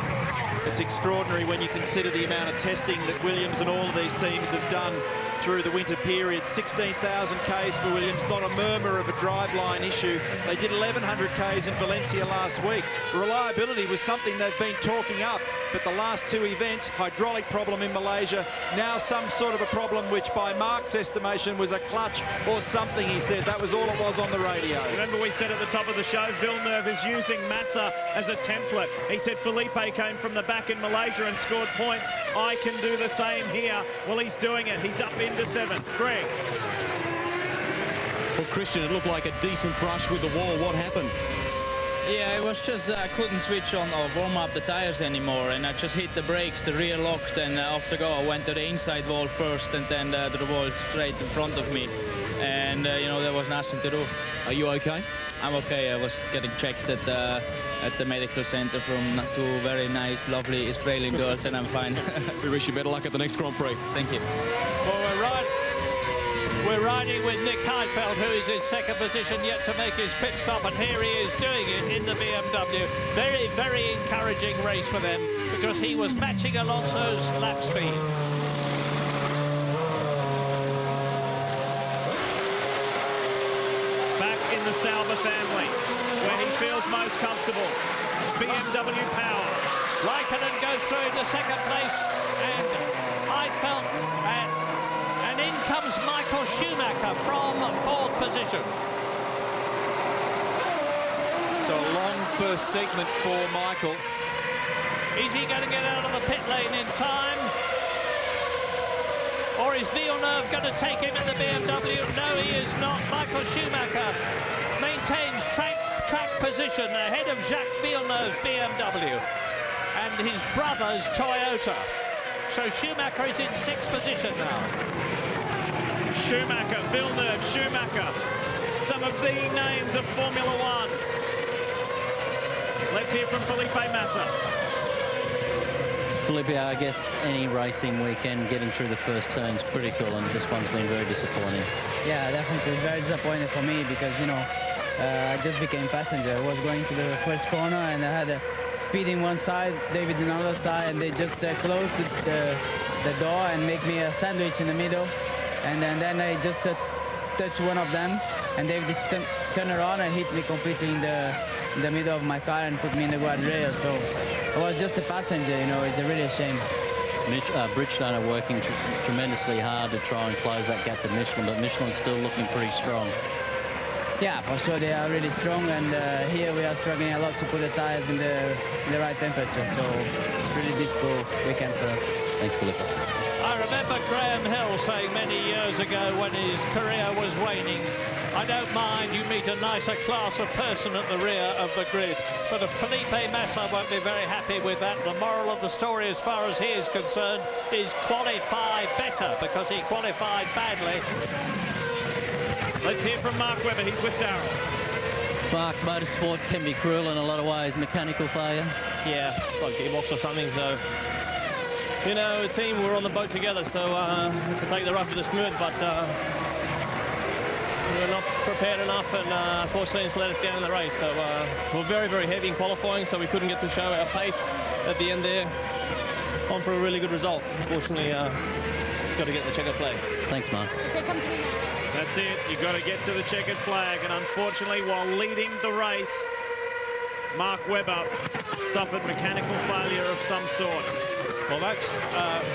S1: It's extraordinary when you consider the amount of testing that Williams and all of these teams have done through the winter period. 16,000 Ks for Williams, not a murmur of a driveline issue. They did 1,100 Ks in Valencia last week. Reliability was something they've been talking up, but the last two events, hydraulic problem in Malaysia, now some sort of a problem which by Mark's estimation was a clutch or something, he said. That was all it was on the radio.
S3: Remember we said at the top of the show, Villeneuve is using Massa as a template. He said Felipe came from the back in Malaysia and scored points. I can do the same here. Well, he's doing it. He's up into 7th. Greg.
S6: Well, Christian, it looked like a decent brush with the wall. What happened?
S10: Yeah, it was just I couldn't switch on or warm up the tires anymore, and I just hit the brakes, the rear locked, and off the go I went to the inside wall first, and then to the wall straight in front of me, and you know, there was nothing to do.
S6: Are you okay?
S10: I'm okay. I was getting checked at the medical center from two very nice, lovely Australian girls, and I'm fine.
S6: We wish you better luck at the next Grand Prix.
S10: Thank you.
S4: Well, we're riding with Nick Heidfeld, who is in second position, yet to make his pit stop, and here he is doing it in the BMW. Very, very encouraging race for them, because he was matching Alonso's lap speed.
S3: Back in the Sauber family, where he feels most comfortable. BMW power.
S4: Raikkonen goes through into second place, and Heidfeld, and in comes Michael Schumacher from 4th position.
S1: So a long first segment for Michael.
S4: Is he going to get out of the pit lane in time? Or is Villeneuve going to take him in the BMW? No, he is not. Michael Schumacher maintains track position ahead of Jacques Villeneuve's BMW and his brother's Toyota. So Schumacher is in 6th position now.
S3: Schumacher, Villeneuve, Schumacher. Some of the names of Formula One. Let's hear from Felipe Massa.
S7: Felipe, I guess any racing weekend, getting through the first turn's critical, and this one's been very disappointing.
S11: Yeah, definitely. It's very disappointing for me because, you know, I just became passenger. I was going to the first corner and I had a speed in one side, David in another side, and they just closed the door and make me a sandwich in the middle. And then I just touched one of them, and David just turned around and hit me completely in the middle of my car and put me in the guardrail. So I was just a passenger, you know. It's really a shame.
S7: Bridgestone are working tremendously hard to try and close that gap to Michelin, but Michelin's still looking pretty strong.
S11: Yeah, for sure they are really strong, and here we are struggling a lot to put the tires in the right temperature. So it's really difficult weekend for us.
S7: Thanks, Philip.
S4: I remember Graham Hill saying many years ago when his career was waning, I don't mind you meet a nicer class of person at the rear of the grid. But Felipe Massa won't be very happy with that. The moral of the story, as far as he is concerned, is qualify better, because he qualified badly.
S3: Let's hear from Mark Webber. He's with Darrell.
S7: Mark, motorsport can be cruel in a lot of ways. Mechanical failure.
S12: Yeah, it's like gearbox or something. So, you know, a team, we're on the boat together, so to take the rough with the smooth, but we're not prepared enough, and unfortunately it's let us down in the race. So we're very, very heavy in qualifying, so we couldn't get to show our pace at the end there. On for a really good result. Unfortunately, got to get the checkered flag.
S7: Thanks, Mark.
S3: That's it. You've got to get to the checkered flag, and unfortunately, while leading the race, Mark Webber suffered mechanical failure of some sort.
S4: Well, that's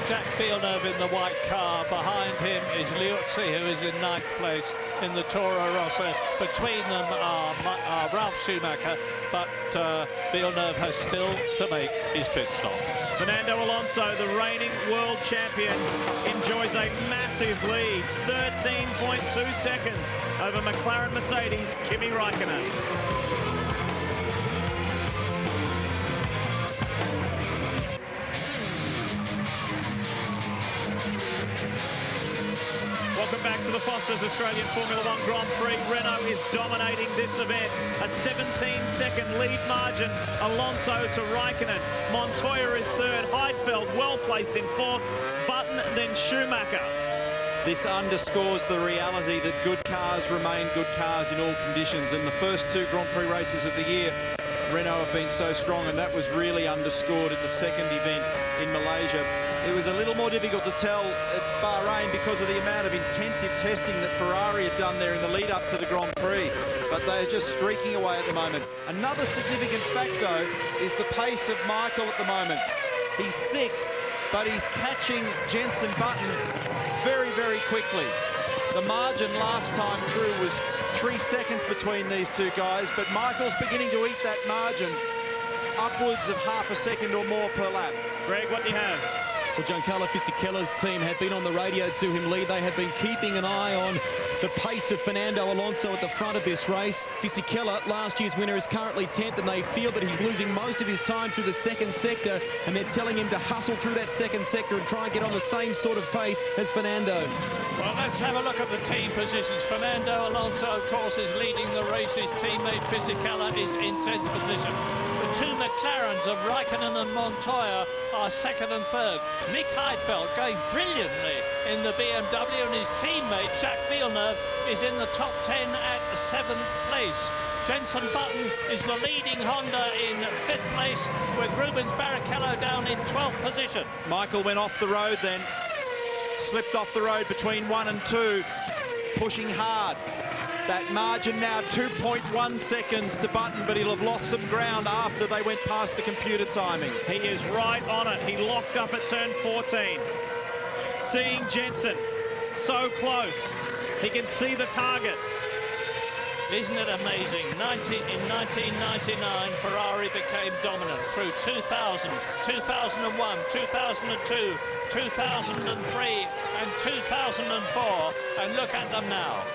S4: Jacques Villeneuve in the white car. Behind him is Liuzzi, who is in 9th place in the Toro Rosso. Between them are Ralf Schumacher, but Villeneuve has still to make his pit stop.
S3: Fernando Alonso, the reigning world champion, enjoys a massive lead, 13.2 seconds over McLaren Mercedes' Kimi Raikkonen. Welcome back to the Foster's Australian Formula One Grand Prix. Renault is dominating this event. A 17-second lead margin. Alonso to Raikkonen. Montoya is third. Heidfeld well placed in fourth. Button, then Schumacher.
S1: This underscores the reality that good cars remain good cars in all conditions. And the first two Grand Prix races of the year Renault have been so strong, and that was really underscored at the second event in Malaysia. It was a little more difficult to tell at Bahrain because of the amount of intensive testing that Ferrari had done there in the lead up to the Grand Prix. But they're just streaking away at the moment. Another significant fact, though, is the pace of Michael at the moment. He's sixth, but he's catching Jenson Button very, very quickly. The margin last time through was 3 seconds between these two guys, but Michael's beginning to eat that margin, upwards of half a second or more per lap.
S3: Greg, what do you have?
S6: Well, Giancarlo Fisicchella's team had been on the radio to him, Lee. They have been keeping an eye on the pace of Fernando Alonso at the front of this race. Fisichella, last year's winner, is currently 10th, and they feel that he's losing most of his time through the second sector, and they're telling him to hustle through that second sector and try and get on the same sort of pace as Fernando.
S4: Well, let's have a look at the team positions. Fernando Alonso, of course, is leading the race. His teammate Fisichella is in 10th position. The two McLarens of Raikkonen and Montoya are second and third. Nick Heidfeld going brilliantly in the BMW, and his teammate Jacques Villeneuve is in the top 10 at 7th place. Jenson Button is the leading Honda in 5th place, with Rubens Barrichello down in 12th position.
S1: Michael went off the road then, slipped off the road between 1 and 2, pushing hard. That margin now 2.1 seconds to Button, but he'll have lost some ground after they went past the computer timing.
S3: He is right on it. He locked up at turn 14. Seeing Jenson so close, he can see the target.
S4: Isn't it amazing? In 1999, Ferrari became dominant through 2000, 2001, 2002, 2003, and 2004. And look at them now.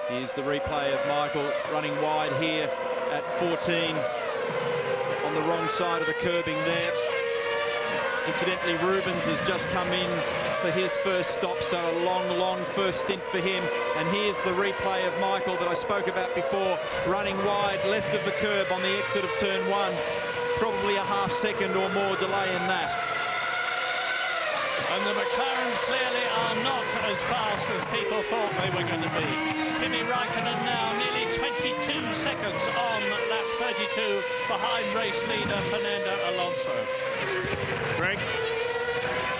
S1: Here's the replay of Michael running wide here at 14 on the wrong side of the curbing there. Incidentally, Rubens has just come in for his first stop, so a long first stint for him. And here's the replay of Michael that I spoke about before, running wide left of the curb on the exit of turn 1. Probably a half second or more delay in that.
S4: And the McLarens clearly are not as fast as people thought they were going to be. Kimi Raikkonen now nearly 22 seconds on lap 32 behind race leader Fernando Alonso.
S3: Greg?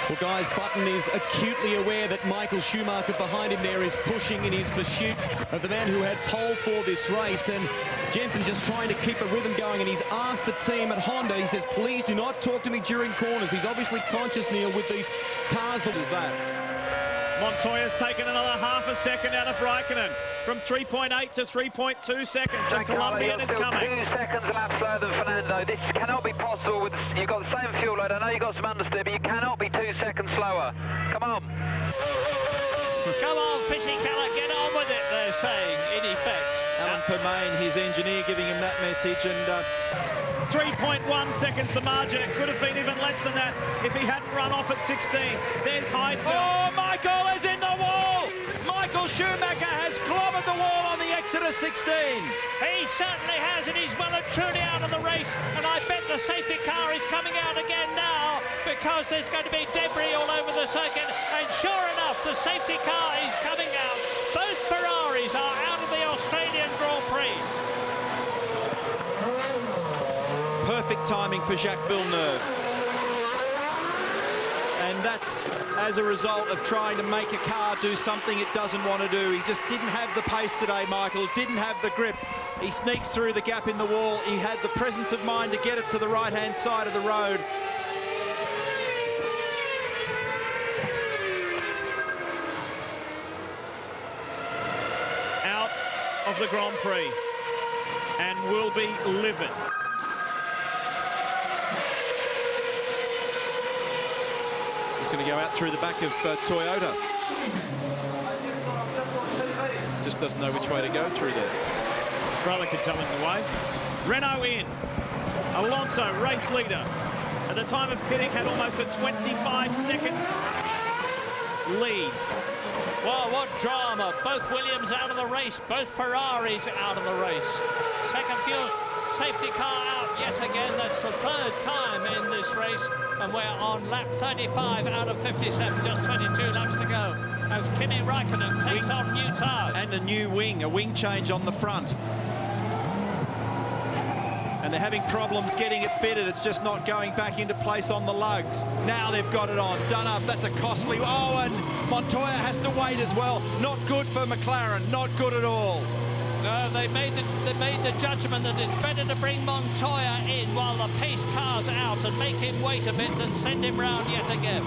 S6: Well, guys, Button is acutely aware that Michael Schumacher behind him there is pushing in his pursuit of the man who had pole for this race, and Jenson's just trying to keep a rhythm going, and he's asked the team at Honda, he says, please do not talk to me during corners. He's obviously conscious, Neil, with these cars. That is that.
S3: Montoya's taken another half a second out of Raikkonen, from 3.8 to 3.2 seconds. The Colombian is coming.
S5: 2 seconds lap slower than Fernando. This cannot be possible. You've got the same fuel load. I know you've got some understeer, but you cannot be 2 seconds slower. Come on.
S4: Come on, Fisichella, get on with it, they're saying, in effect.
S1: Alan Permain, his engineer, giving him that message, and
S3: 3.1 seconds the margin. It could have been even less than that if he hadn't run off at 16. There's Heidfeld.
S1: Oh, Michael is in the wall! Michael Schumacher has clobbered the wall on the exit of 16.
S4: He certainly has, and he's well and truly out of the race. And I bet the safety car is coming out again now, because there's going to be debris all over the circuit. And sure enough, the safety car is coming out. Both Ferraris are out of the Australian Grand Prix.
S1: Perfect timing for Jacques Villeneuve. And that's as a result of trying to make a car do something it doesn't want to do. He just didn't have the pace today, Michael. Didn't have the grip. He sneaks through the gap in the wall. He had the presence of mind to get it to the right-hand side of the road.
S3: Out of the Grand Prix, and will be livid.
S1: He's going to go out through the back of Toyota. Just doesn't know which way to go through there.
S3: His brother could tell him the way. Renault in. Alonso, race leader. At the time of pitting, had almost a 25-second lead.
S4: Well, what drama. Both Williams out of the race, both Ferraris out of the race. Second fuel safety car out yet again. That's the third time in this race, and we're on lap 35 out of 57, just 22 laps to go, as Kimi Raikkonen takes on new tyres.
S1: And a new wing, a wing change on the front. they're having problems getting it fitted. It's just not going back into place on the lugs. Now they've got it on. Done up. That's a costly... Oh, and Montoya has to wait as well. Not good for McLaren. Not good at all.
S4: No, they made the judgment that it's better to bring Montoya in while the pace car's out and make him wait a bit than send him round yet again.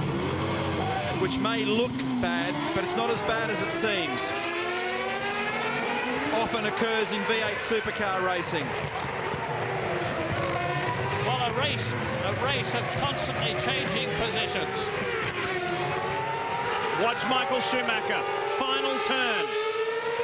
S1: Which may look bad, but it's not as bad as it seems. Often occurs in V8 supercar racing.
S4: Well, a race of constantly changing positions.
S3: Watch Michael Schumacher. Final turn.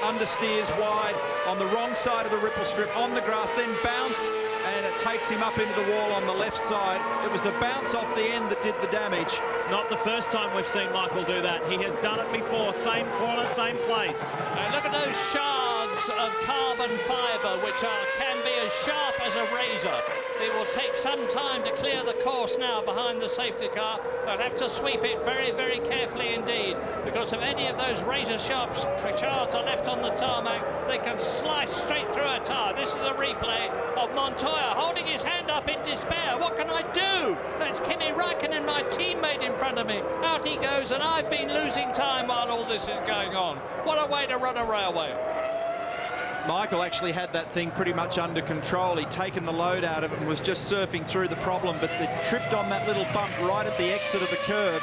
S1: Understeers wide on the wrong side of the ripple strip on the grass, then bounce, and it takes him up into the wall on the left side. It was the bounce off the end that did the damage.
S3: It's not the first time we've seen Michael do that. He has done it before. Same corner, same place.
S4: And look at those shards of carbon fibre, which can be as sharp as a razor. It will take some time to clear the course now behind the safety car. They'll have to sweep it very, very carefully indeed, because if any of those razor-sharp shards are left on the tarmac, they can slice straight through a tyre. This is a replay of Montoya holding his hand up in despair. What can I do? That's Kimi Räikkönen, my teammate, in front of me. Out he goes, and I've been losing time while all this is going on. What a way to run a railway.
S1: Michael actually had that thing pretty much under control. He'd taken the load out of it and was just surfing through the problem, but they tripped on that little bump right at the exit of the curb,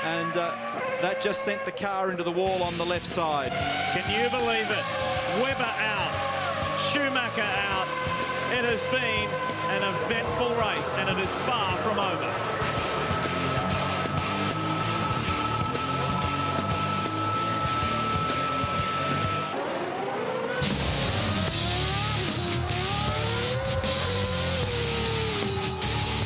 S1: and that just sent the car into the wall on the left side.
S3: Can you believe it? Webber out, Schumacher out. It has been an eventful race, and it is far from over.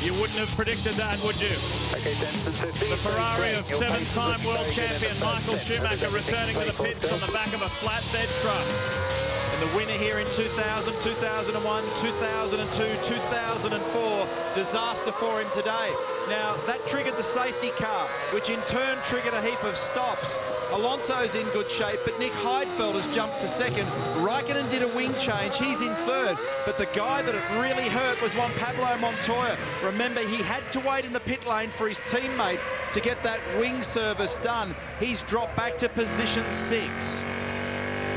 S3: You wouldn't have predicted that, would you?
S2: Okay,
S3: the Ferrari of seven-time world champion Michael Schumacher returning to the pits on the back of a flatbed truck.
S1: And the winner here in 2000, 2001, 2002, 2004. Disaster for him today. Now, that triggered the safety car, which in turn triggered a heap of stops. Alonso's in good shape, but Nick Heidfeld has jumped to second. Raikkonen did a wing change. He's in third. But the guy that it really hurt was one Pablo Montoya. Remember, he had to wait in the pit lane for his teammate to get that wing service done. He's dropped back to position 6.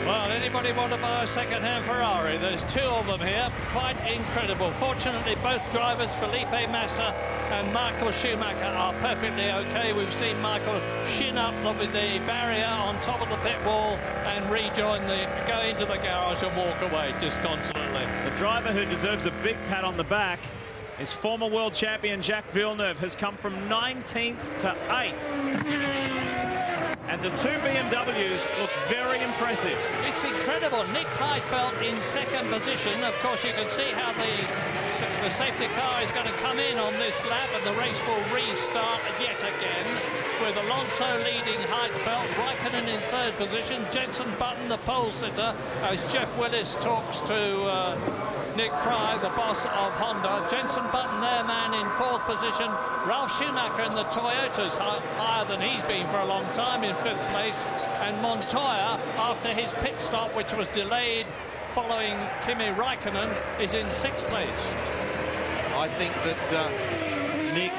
S4: Well, anybody want to buy a second-hand Ferrari? There's two of them here. Quite incredible. Fortunately, both drivers, Felipe Massa and Michael Schumacher, are perfectly okay. We've seen Michael shin up the barrier on top of the pit wall and go into the garage and walk away disconsolately.
S3: The driver who deserves a big pat on the back is former world champion Jacques Villeneuve. Has come from 19th to 8th. And the two BMWs look very impressive.
S4: It's incredible. Nick Heidfeld in second position. Of course, you can see how the safety car is going to come in on this lap, and the race will restart yet again with Alonso leading Heidfeld, Raikkonen in third position, Jenson Button, the pole sitter, as Jeff Willis talks to Nick Fry, the boss of Honda. Jenson Button, their man, in fourth position. Ralf Schumacher in the Toyotas, higher than he's been for a long time, in fifth place. And Montoya, after his pit stop, which was delayed following Kimi Räikkönen, is in sixth place.
S1: I think that Nick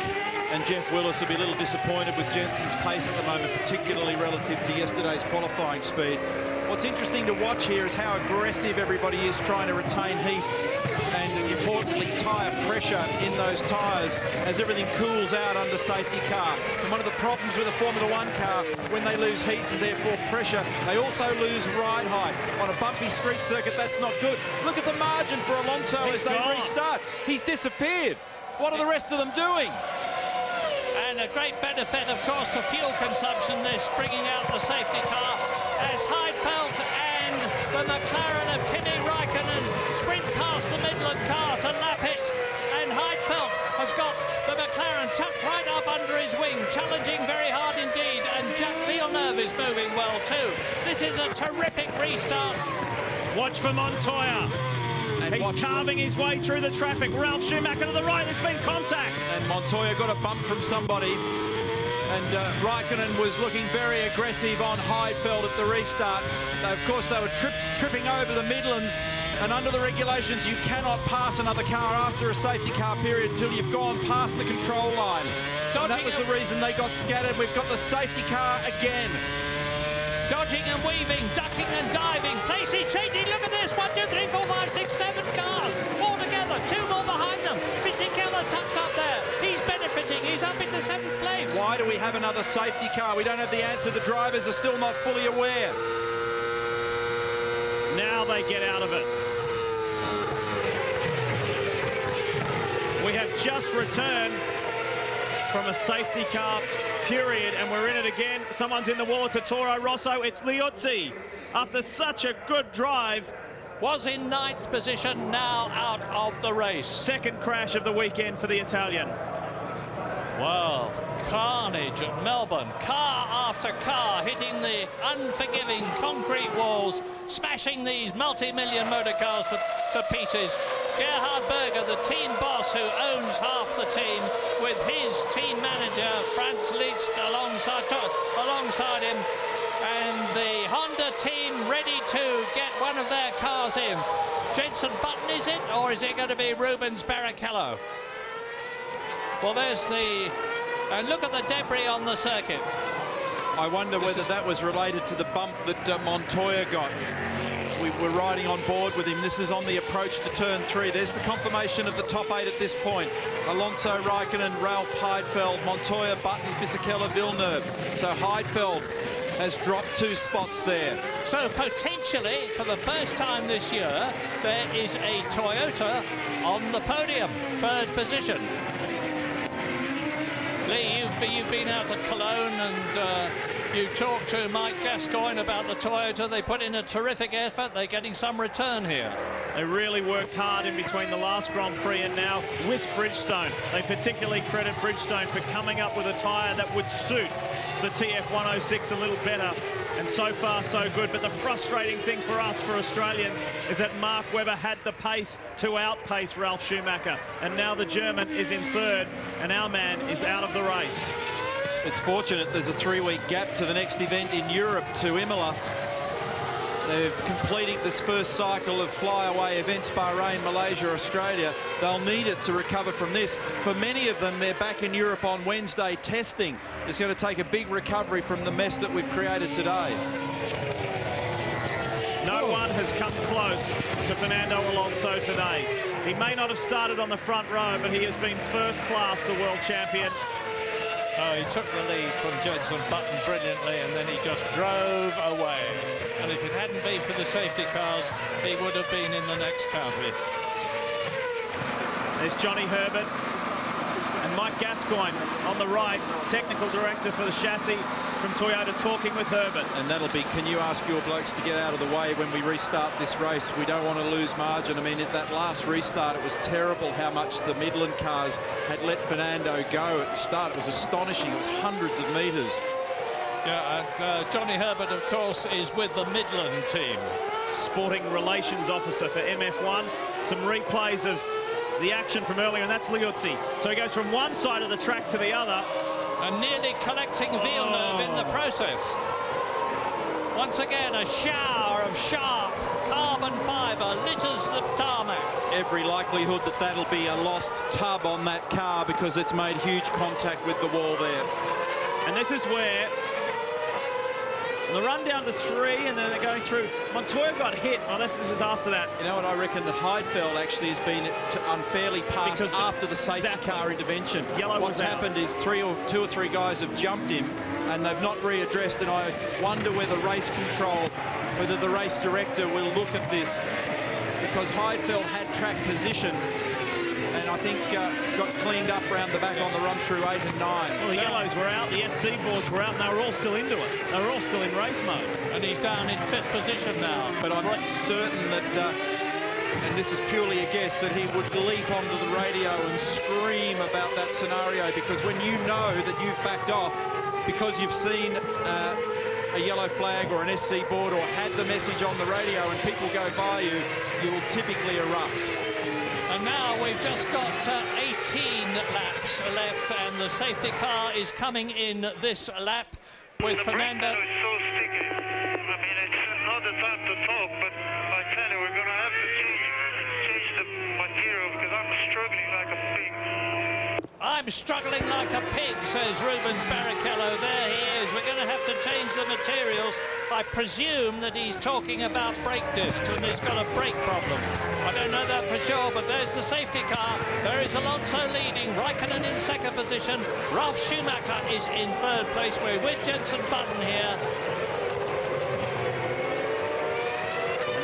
S1: and Jeff Willis will be a little disappointed with Jenson's pace at the moment, particularly relative to yesterday's qualifying speed. What's interesting to watch here is how aggressive everybody is trying to retain heat and, importantly, tyre pressure in those tyres as everything cools out under safety car. And one of the problems with a Formula One car, when they lose heat and therefore pressure, they also lose ride height. On a bumpy street circuit, that's not good. Look at the margin for Alonso as they restart. He's disappeared. What are the rest of them doing?
S4: And a great benefit, of course, to fuel consumption, this bringing out the safety car as Heidfeld and the McLaren of Kimi Räikkönen sprint past the Midland car to lap it, and Heidfeld has got the McLaren tucked right up under his wing, challenging very hard indeed, and Jacques Villeneuve is moving well too. This is a terrific restart.
S3: Watch for Montoya. And he's carving his way through the traffic. Ralf Schumacher to the right, there's been contact.
S1: And Montoya got a bump from somebody. And Raikkonen was looking very aggressive on Heidfeld at the restart. Of course, they were tripping over the Midlands And under the regulations, you cannot pass another car after a safety car period until you've gone past the control line. And that was the reason they got scattered. We've got the safety car again.
S4: Dodging and weaving, ducking and diving. Placey changing. Look at this. 1, 2, 3, 4, 5, 6, 7 cars all together. 2 more behind them. Fisichella tucked up there. He's benefiting. He's up into 7th place.
S1: Why do we have another safety car? We don't have the answer. The drivers are still not fully aware.
S3: Now they get out of it. We have just returned from a safety car period, and we're in it again. Someone's in the wall. It's a Toro Rosso. It's Liuzzi. After such a good drive.
S4: Was in 9th position, now out of the race.
S3: Second crash of the weekend for the Italian.
S4: Well, carnage at Melbourne. Car after car hitting the unforgiving concrete walls, smashing these multi-million motor cars to pieces. Gerhard Berger, the team boss who owns half the team, with his team manager, Franz Liszt, alongside him. And the Honda team ready to get one of their cars in. Jenson Button, is it? Or is it going to be Rubens Barrichello? Well, there's the... And look at the debris on the circuit.
S1: I wonder whether that was related to the bump that Montoya got. We were riding on board with him. This is on the approach to turn 3. There's the confirmation of the top 8 at this point. Alonso, Raikkonen, Ralph Heidfeld, Montoya, Button, Fisichella, Villeneuve. So Heidfeld has dropped 2 spots there.
S4: So potentially, for the first time this year, there is a Toyota on the podium, 3rd position. Lee, you've been out to Cologne and you talked to Mike Gascoigne about the Toyota. They put in a terrific effort. They're getting some return here.
S3: They really worked hard in between the last Grand Prix and now with Bridgestone. They particularly credit Bridgestone for coming up with a tyre that would suit the TF106 a little better, and so far so good. But the frustrating thing for us, for Australians, is that Mark Webber had the pace to outpace Ralf Schumacher, and now the German is in 3rd and our man is out of the race.
S1: It's fortunate there's a 3-week gap to the next event in Europe, to Imola. They're completing this first cycle of flyaway events, Bahrain, Malaysia, Australia. They'll need it to recover from this. For many of them, they're back in Europe on Wednesday testing. It's going to take a big recovery from the mess that we've created today.
S3: No one has come close to Fernando Alonso today. He may not have started on the front row, but he has been first class, the world champion.
S4: Oh, he took the lead from Jenson Button brilliantly, and then he just drove away. And if it hadn't been for the safety cars, he would have been in the next county.
S3: There's Johnny Herbert and Mike Gascoigne on the right, technical director for the chassis from Toyota, talking with Herbert.
S1: And that'll be, can you ask your blokes to get out of the way when we restart this race? We don't want to lose margin. I mean, at that last restart, it was terrible how much the Midland cars had let Fernando go at the start. It was astonishing. It was hundreds of metres.
S4: Yeah, and Johnny Herbert, of course, is with the Midland team.
S3: Sporting Relations Officer for MF1. Some replays of the action from earlier, and that's Liuzzi. So he goes from one side of the track to the other.
S4: And nearly collecting Villeneuve in the process. Once again, a shower of sharp carbon fibre litters the tarmac.
S1: Every likelihood that that'll be a lost tub on that car because it's made huge contact with the wall there.
S3: And this is where the run down to 3, and then they're going through. Montoya got hit. Oh, this is after that.
S1: You know what, I reckon that Heidfeld actually has been unfairly passed because after the safety car intervention. What's happened is 2 or 3 guys have jumped him and they've not readdressed, and I wonder whether race control, whether the race director will look at this, because Heidfeld had track position and I think got cleaned up around the back on the run through 8 and 9.
S3: Well, the yellows were out, the SC boards were out, and they were all still into it. They were all still in race mode.
S4: And he's down in 5th position now.
S1: But I'm certain that, and this is purely a guess, that he would leap onto the radio and scream about that scenario, because when you know that you've backed off because you've seen a yellow flag or an SC board or had the message on the radio and people go by you, you will typically erupt.
S4: And now we've just got 18 laps left, and the safety car is coming in this lap with Fernando.
S13: It's so sticky. I mean, it's not the time to talk, but I tell you, we're going to have to see struggling like a pig.
S4: I'm struggling like a pig, says Rubens Barrichello. There he is. We're going to have to change the materials. I presume that he's talking about brake discs and he's got a brake problem. I don't know that for sure, but there's the safety car. There is Alonso leading, Raikkonen in second position. Ralf Schumacher is in third place. We're with Jenson Button here.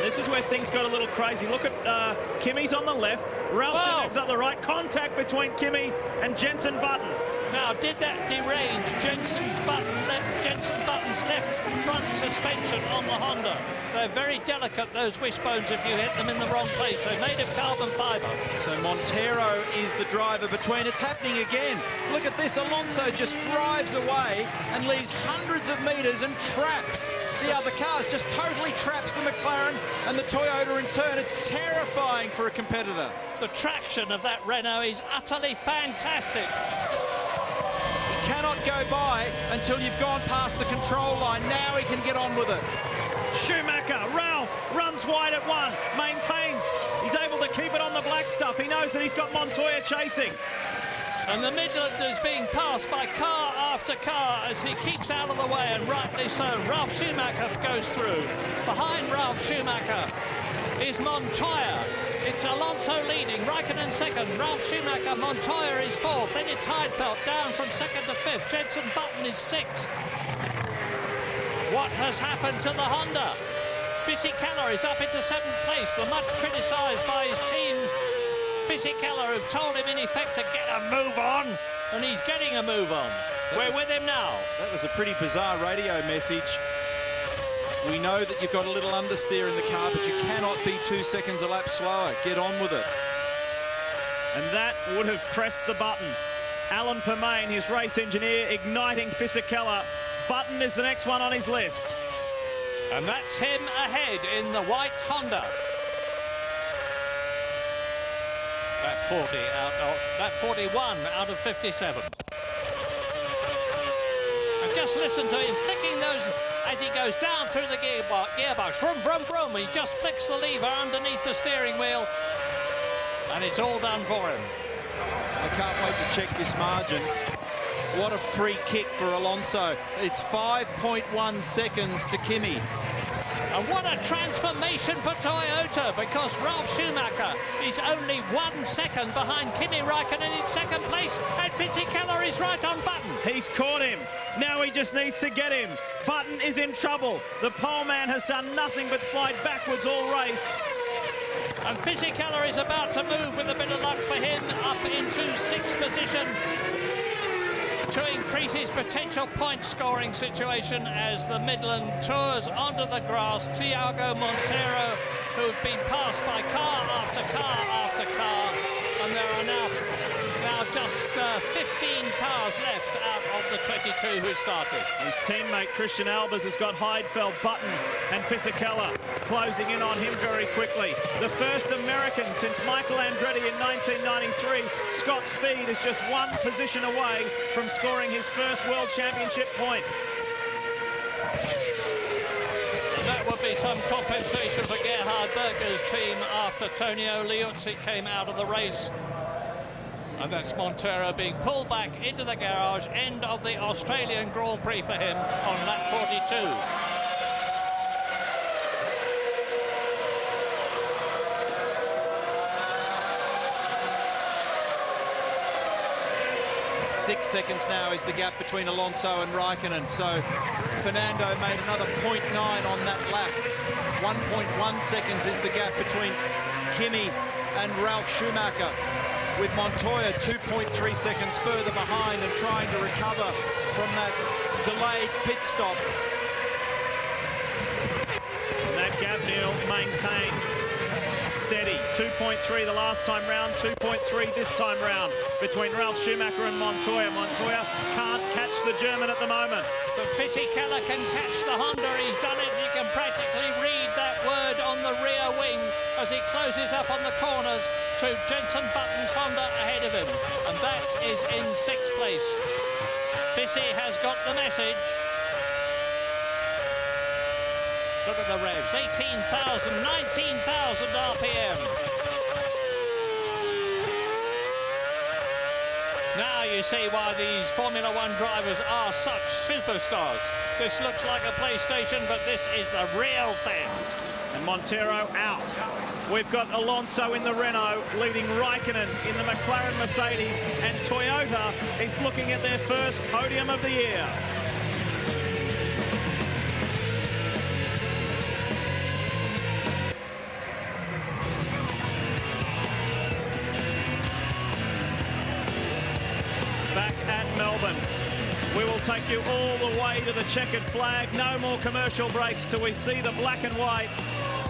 S3: This is where things got a little crazy. Look at Kimi's on the left, Ralf Schumacher's on the right. Contact between Kimi and Jenson Button.
S4: Now, did that derange Jenson Button's left front suspension on the Honda? They're very delicate, those wishbones, if you hit them in the wrong place. They're made of carbon fibre.
S1: So Montero is the driver between. It's happening again. Look at this. Alonso just drives away and leaves hundreds of metres and traps the other cars. Just totally traps the McLaren and the Toyota in turn. It's terrifying for a competitor.
S4: The traction of that Renault is utterly fantastic.
S1: You cannot go by until you've gone past the control line. Now he can get on with it.
S3: Schumacher, Ralf runs wide at one, maintains. He's able to keep it on the black stuff. He knows that he's got Montoya chasing.
S4: And the Midland is being passed by car after car as he keeps out of the way, and rightly so. Ralf Schumacher goes through. Behind Ralf Schumacher is Montoya. It's Alonso leading, Raikkonen second, Ralf Schumacher, Montoya is fourth, then it's Heidfeld down from second to fifth, Jenson Button is sixth. What has happened to the Honda? Fisichella is up into seventh place, the much criticised by his team. Fisichella have told him in effect to get a move on, and he's getting a move on. We're with him now.
S1: That was a pretty bizarre radio message. We know that you've got a little understeer in the car, but you cannot be 2 seconds a lap slower. Get on with it.
S3: And that would have pressed the button. Alan Permain, his race engineer, igniting Fisichella. Button is the next one on his list.
S4: And that's him ahead in the white Honda. That 41 out of 57. And just listen to him flicking those as he goes down through the gearbox. Vroom, vroom, vroom. He just flicks the lever underneath the steering wheel. And it's all done for him.
S1: I can't wait to check this margin. What a free kick for Alonso. It's 5.1 seconds to Kimi.
S4: And what a transformation for Toyota, because Ralf Schumacher is only 1 second behind Kimi Raikkonen in second place, and Fisichella is right on Button.
S3: He's caught him. Now he just needs to get him. Button is in trouble. The pole man has done nothing but slide backwards all race.
S4: And Fisichella is about to move with a bit of luck for him up into sixth position to increase his potential point scoring situation as the Midland tours onto the grass. Thiago Monteiro, who've been passed by car after car after car, and there are now just 15 cars left out of the 22 who started.
S3: His teammate Christian Albers has got Heidfeld, Button and Fisichella closing in on him very quickly. The first American since Michael Andretti in 1993. Scott Speed is just one position away from scoring his first World Championship point.
S4: And that would be some compensation for Gerhard Berger's team after Tonio Liuzzi came out of the race. And that's Montero being pulled back into the garage. End of the Australian Grand Prix for him on lap 42.
S1: Six seconds now is the gap between Alonso and Raikkonen. So Fernando made another 0.9 on that lap. 1.1 seconds is the gap between Kimi and Ralf Schumacher, with Montoya 2.3 seconds further behind and trying to recover from that delayed pit stop.
S3: And that gap, Neil, maintained steady. 2.3 the last time round, 2.3 this time round between Ralf Schumacher and Montoya. Montoya can't catch the German at the moment.
S4: But Fisichella can catch the Honda. He's done it. You can practically read that word on the rear wing as he closes up on the corners to Jenson Button's Honda ahead of him. And that is in sixth place. Fisi has got the message. Look at the revs, 18,000, 19,000 RPM. you see why these Formula One drivers are such superstars. This looks like a PlayStation, but this is the real thing.
S3: And Montero out. We've got Alonso in the Renault, leading Raikkonen in the McLaren Mercedes, and Toyota is looking at their first podium of the year. Back at Melbourne. We will take you all the way to the checkered flag. No more commercial breaks till we see the black and white.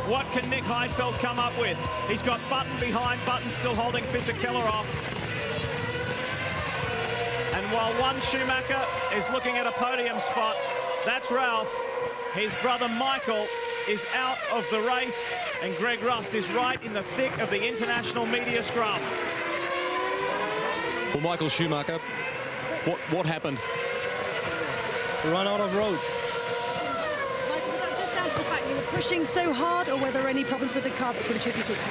S3: What can Nick Heidfeld come up with? He's got Button behind, Button still holding Fisichella off. And while one Schumacher is looking at a podium spot, that's Ralph. His brother Michael is out of the race, and Greg Rust is right in the thick of the international media scrum.
S6: Well, Michael Schumacher, what happened?
S12: Run out of road.
S13: Michael, was that just down to the fact you were pushing so hard, or were there any problems with the car that contributed to it?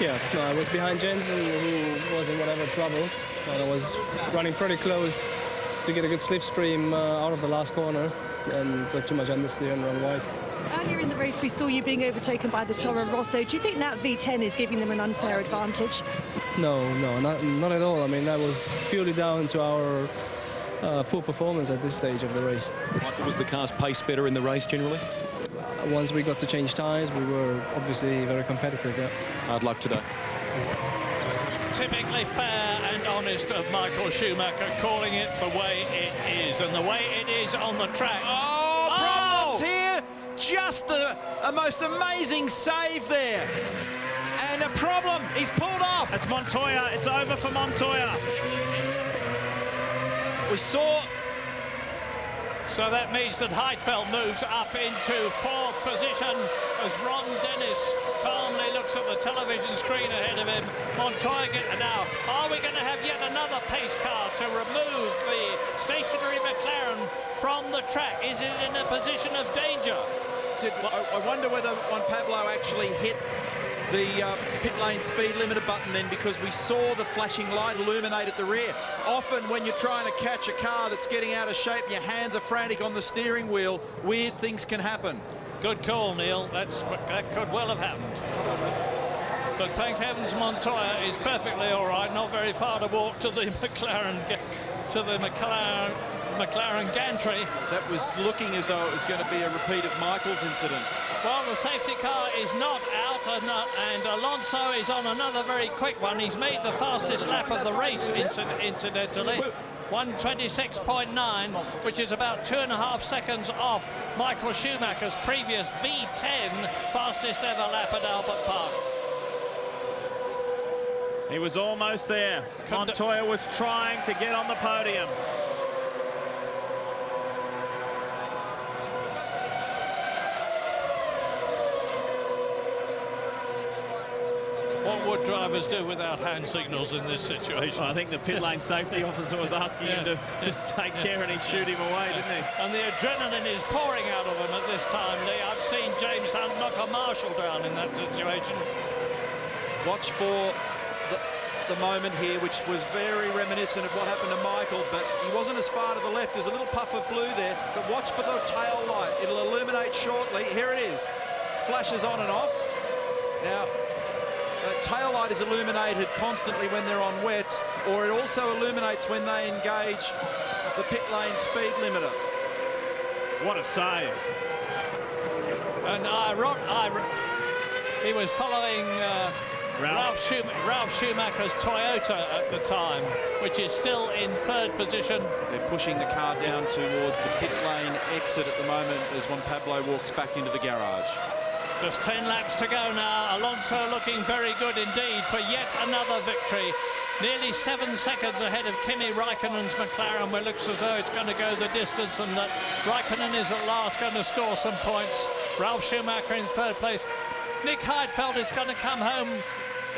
S12: Yeah, no, I was behind Jensen, who was in whatever trouble. And I was running pretty close to get a good slipstream out of the last corner and got too much understeer and run wide.
S13: Earlier in the race, we saw you being overtaken by the Toro Rosso. Do you think that V10 is giving them an unfair advantage?
S12: No, not at all. I mean, that was purely down to our poor performance at this stage of the race.
S6: Michael, was the car's pace better in the race generally?
S12: Once we got to change tyres, we were obviously very competitive, yeah.
S6: Hard luck today.
S4: Typically fair and honest of Michael Schumacher, calling it the way it is, and the way it is on the track.
S1: Problems here. Just a most amazing save there. And a problem. He's pulled off.
S3: It's Montoya. It's over for Montoya.
S1: We saw.
S4: So that means that Heidfeld moves up into fourth position as Ron Dennis calmly looks at the television screen ahead of him. Montoya now, are we going to have yet another pace car to remove the stationary McLaren from the track? Is it in a position of danger?
S1: I wonder whether Juan Pablo actually hit the pit lane speed limiter button then, because we saw the flashing light illuminate at the rear. Often when you're trying to catch a car that's getting out of shape and your hands are frantic on the steering wheel, weird things can happen.
S4: Good call, Neil. That could well have happened. But thank heavens Montoya is perfectly all right. Not very far to walk to the McLaren gantry.
S1: That was looking as though it was going to be a repeat of Michael's incident. Well,
S4: the safety car is not out, and Alonso is on another very quick one. He's made the fastest lap of the race, incidentally. 1:26.9, which is about 2.5 seconds off Michael Schumacher's previous V10 fastest ever lap at Albert Park.
S3: He was almost there. Montoya was trying to get on the podium.
S4: What would drivers do without hand signals in this situation?
S3: I think the pit lane safety officer was asking him to just take care, and he shoot him away, didn't he?
S4: And the adrenaline is pouring out of him at this time, Lee. I've seen James Hunt knock a marshal down in that situation.
S1: Watch for the moment here, which was very reminiscent of what happened to Michael, but he wasn't as far to the left. There's a little puff of blue there, but watch for the tail light. It'll illuminate shortly. Here it is. Flashes on and off. Now, the tail light is illuminated constantly when they're on wets, or it also illuminates when they engage the pit lane speed limiter.
S3: What a save.
S4: And he was following Ralph Schumacher's Toyota at the time, which is still in third position.
S1: They're pushing the car down towards the pit lane exit at the moment as Juan Pablo walks back into the garage.
S4: Just 10 laps to go now. Alonso looking very good indeed for yet another victory. Nearly 7 seconds ahead of Kimi Raikkonen's McLaren, where it looks as though it's going to go the distance, and that Raikkonen is at last going to score some points. Ralph Schumacher in third place. Nick Heidfeld is going to come home,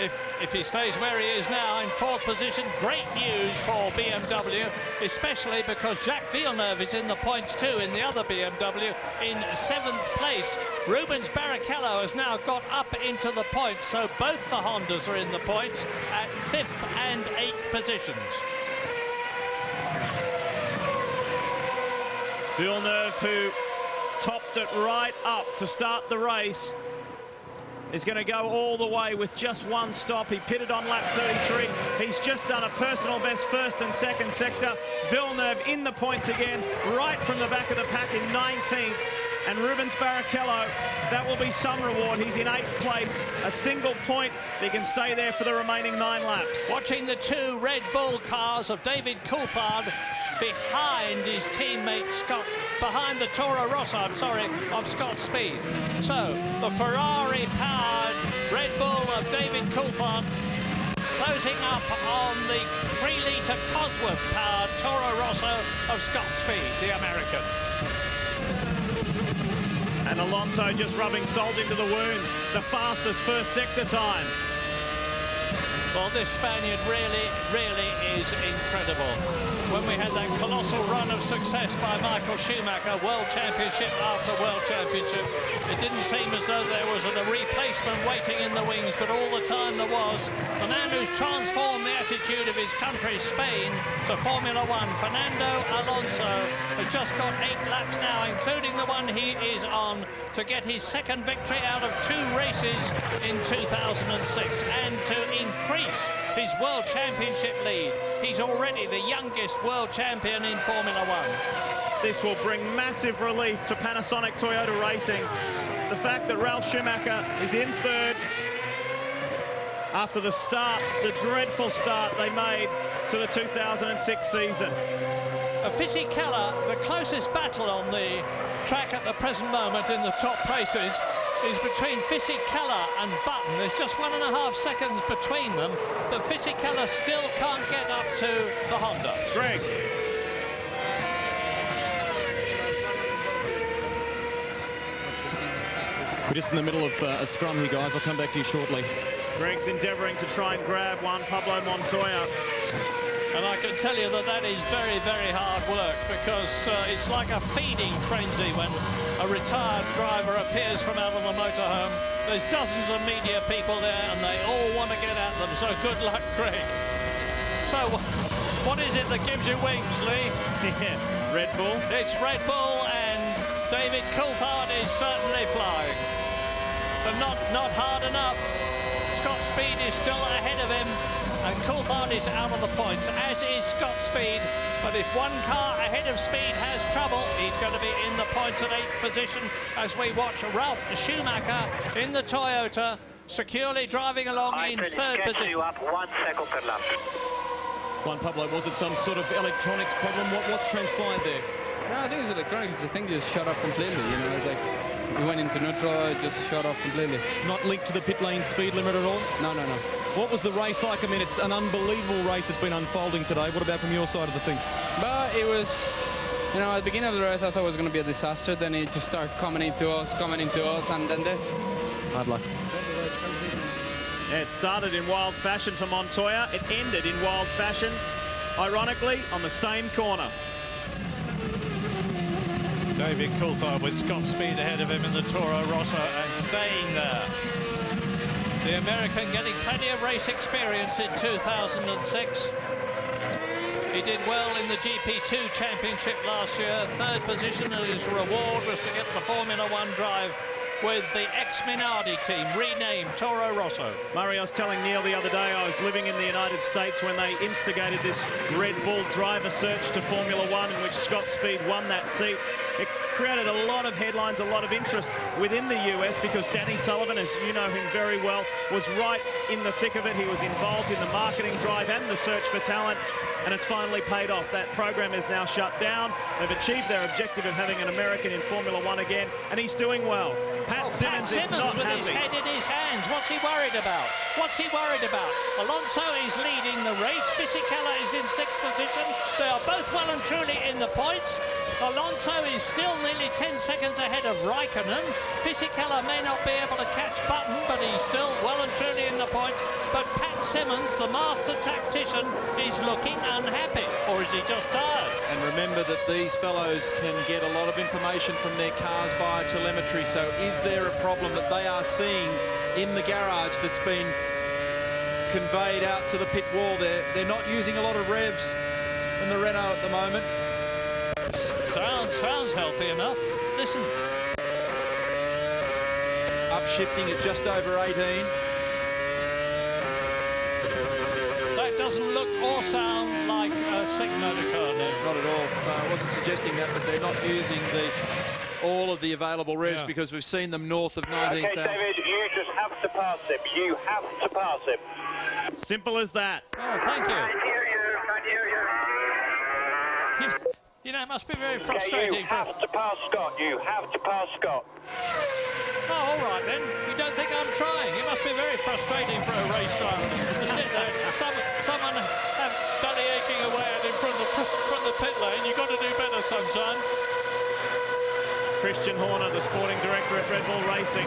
S4: if he stays where he is now, in fourth position. Great news for BMW, especially because Jacques Villeneuve is in the points too in the other BMW in 7th place. Rubens Barrichello has now got up into the points, so both the Hondas are in the points at 5th and 8th positions.
S3: Villeneuve, who topped it right up to start the race, is going to go all the way with just one stop. He pitted on lap 33. He's just done a personal best first and second sector. Villeneuve in the points again, right from the back of the pack in 19th. And Rubens Barrichello, that will be some reward. He's in 8th place, a single point if he can stay there for the remaining 9 laps.
S4: Watching the 2 Red Bull cars of David Coulthard behind his teammate Scott, behind the Toro Rosso, of Scott Speed. So the Ferrari-powered Red Bull of David Coulthard closing up on the 3-litre Cosworth-powered Toro Rosso of Scott Speed, the American.
S3: And Alonso just rubbing salt into the wounds. The fastest first sector time.
S4: Well, this Spaniard really is incredible. When we had that colossal run of success by Michael Schumacher, World Championship after World Championship, it didn't seem as though there was a replacement waiting in the wings, but all the time there was. The man who's transformed the attitude of his country, Spain, to Formula One, Fernando Alonso, has just got 8 laps now, including the one he is on, to get his second victory out of 2 races in 2006 and to increase his World Championship lead. He's already the youngest world champion in Formula One.
S3: This will bring massive relief to Panasonic Toyota Racing. The fact that Ralf Schumacher is in 3rd after the dreadful start they made to the 2006 season.
S4: Fisichella, the closest battle on the track at the present moment in the top races is between Fisichella and Button. There's just 1.5 seconds between them, but Fisichella still can't get up to the Honda.
S3: Greg.
S6: We're just in the middle of a scrum here, guys. I'll come back to you shortly.
S3: Greg's endeavouring to try and grab Juan Pablo Montoya.
S4: And I can tell you that is very, very hard work, because it's like a feeding frenzy when a retired driver appears from out of the motorhome. There's dozens of media people there, and they all want to get at them, so good luck, Greg. So, what is it that gives you wings, Lee?
S3: Yeah, Red Bull.
S4: It's Red Bull, and David Coulthard is certainly flying. But not hard enough. Scott Speed is still ahead of him, and Coulthard is out of the points, as is Scott Speed. But if one car ahead of Speed has trouble, he's going to be in the points at 8th position as we watch Ralf Schumacher in the Toyota, securely driving along in 3rd position.
S2: You up 1 second per lap.
S6: Juan Pablo, was it some sort of electronics problem? What's transpired there?
S11: No, I think it's electronics. I think it just shut off completely, you know, like it went into neutral, it just shut off completely.
S6: Not linked to the pit lane speed limit at all?
S11: No.
S6: What was the race like? I mean, it's an unbelievable race that's been unfolding today. What about from your side of the things?
S11: But it was, you know, at the beginning of the race I thought it was going to be a disaster. Then it just started coming into us, and then this.
S6: Hard luck.
S3: Yeah, it started in wild fashion for Montoya. It ended in wild fashion, ironically, on the same corner.
S4: David Coulthard with Scott Speed ahead of him in the Toro Rosso and staying there. The American getting plenty of race experience in 2006. He did well in the GP2 Championship last year. 3rd position, and his reward was to get the Formula One drive with the ex-Minardi team, renamed Toro Rosso.
S3: Murray, I was telling Neil the other day I was living in the United States when they instigated this Red Bull driver search to Formula One, in which Scott Speed won that seat. It created a lot of headlines, a lot of interest within the US, because Danny Sullivan, as you know him very well, was right in the thick of it. He was involved in the marketing drive and the search for talent, and it's finally paid off. That program is now shut down. They've achieved their objective of having an American in Formula One again, and he's doing well. Pat Simmons is not
S4: with
S3: happy.
S4: His head in his hands. What's he worried about? What's he worried about? Alonso is leading the race. Fisichella is in 6th position. They are both well and truly in the points. Alonso is still nearly 10 seconds ahead of Raikkonen. Fisichella may not be able to catch Button, but he's still well and truly in the points. But Pat Simmons, the master tactician, is looking unhappy. Or is he just tired?
S1: And remember that these fellows can get a lot of information from their cars via telemetry. So is there a problem that they are seeing in the garage that's been conveyed out to the pit wall? They're not using a lot of revs in the Renault at the moment.
S4: Sounds is healthy enough. Listen.
S1: Upshifting at just over 18.
S4: That doesn't look or sound like a second motor car, no.
S1: Not at all. I wasn't suggesting that, but they're not using all of the available revs because we've seen them north of 19,000.
S14: Okay, David, you just have to pass him. You have to pass him.
S3: Simple as that.
S4: Oh, thank you. You know, it must be very frustrating.
S14: You have to pass Scott. You have to pass Scott.
S4: Oh, all right then. You don't think I'm trying? It must be very frustrating for a race driver to sit there, someone belly aching away in front of the pit lane. You've got to do better, sunshine.
S3: Christian Horner, the sporting director at Red Bull Racing,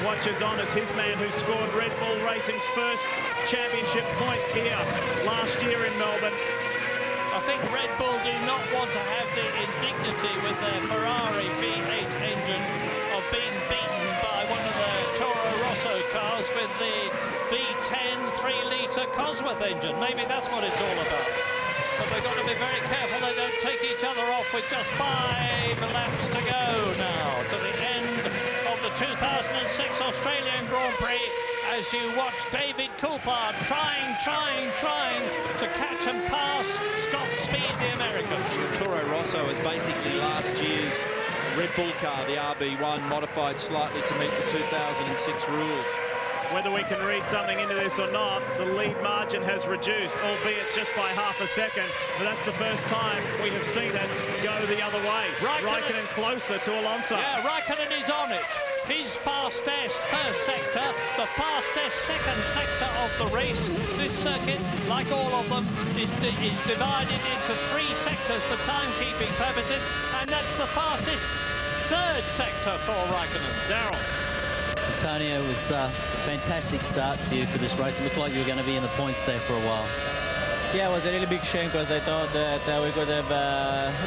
S3: watches on as his man who scored Red Bull Racing's first championship points here last year in Melbourne.
S4: I think Red Bull do not want to have the indignity with their Ferrari V8 engine of being beaten by one of the Toro Rosso cars with the V10 3-litre Cosworth engine. Maybe that's what it's all about. But they've got to be very careful they don't take each other off with just 5 laps to go now to the end of the 2006 Australian Grand Prix, as you watch David Coulthard trying to catch and pass Scott Speed, the American.
S1: Toro Rosso is basically last year's Red Bull car, the RB1, modified slightly to meet the 2006 rules.
S3: Whether we can read something into this or not, the lead margin has reduced, albeit just by half a second. But that's the first time we have seen it go the other way. Raikkonen closer to Alonso.
S4: Yeah, Raikkonen is on it. His fastest first sector, the fastest second sector of the race. This circuit, like all of them, is divided into 3 sectors for timekeeping purposes, and that's the fastest third sector for Raikkonen.
S3: Darrell.
S7: Antonio, it was a fantastic start to you for this race. It looked like you were going to be in the points there for a while.
S9: Yeah, it was a really big shame because I thought that we could have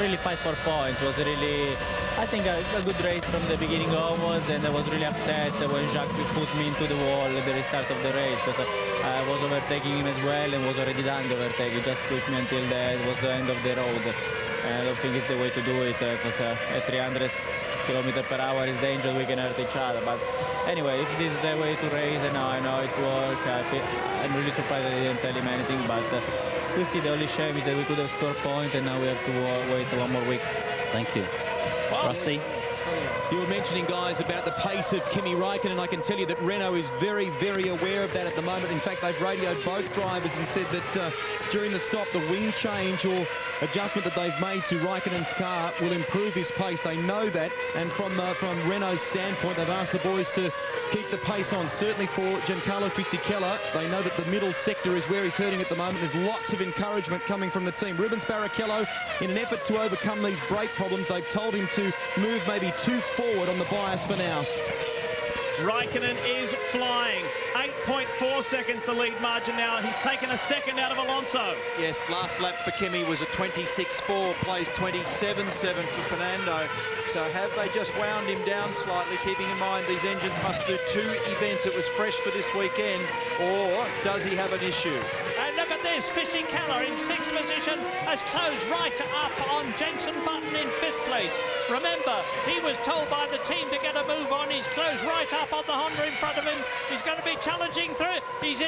S9: really fight for points. It was really, I think, a good race from the beginning onwards, and I was really upset when Jacques put me into the wall at the restart of the race because I was overtaking him as well and was already done the overtake. He just pushed me until it was the end of the road. I don't think it's the way to do it because at 300 km/h is dangerous, we can hurt each other. But anyway, if this is the way to race, and I know it worked. I'm really surprised I didn't tell him anything, but we'll see. The only shame is that we could have scored point, and now we have to wait 1 more week.
S7: Thank you. Rusty?
S6: You were mentioning, guys, about the pace of Kimi Raikkonen, and I can tell you that Renault is very, very aware of that at the moment. In fact, they've radioed both drivers and said that during the stop, the wing change or adjustment that they've made to Raikkonen's car will improve his pace. They know that, and from Renault's standpoint, they've asked the boys to keep the pace on. Certainly for Giancarlo Fisichella, they know that the middle sector is where he's hurting at the moment. There's lots of encouragement coming from the team. Rubens Barrichello, in an effort to overcome these brake problems, they've told him to move maybe too forward on the bias for now.
S3: Raikkonen is flying. 8.4 seconds the lead margin now. He's taken a second out of Alonso.
S1: Yes, last lap for Kimi was a 26.4, plays 27.7 for Fernando. So have they just wound him down slightly, keeping in mind these engines must do 2 events. It was fresh for this weekend, or does he have an issue?
S4: And look at this, Fisichella in 6th position has closed right up on Jenson Button in 5th place. Remember, he was told by the team to get a move on. He's closed right up on the Honda in front of him. He's going to be challenging through it. He's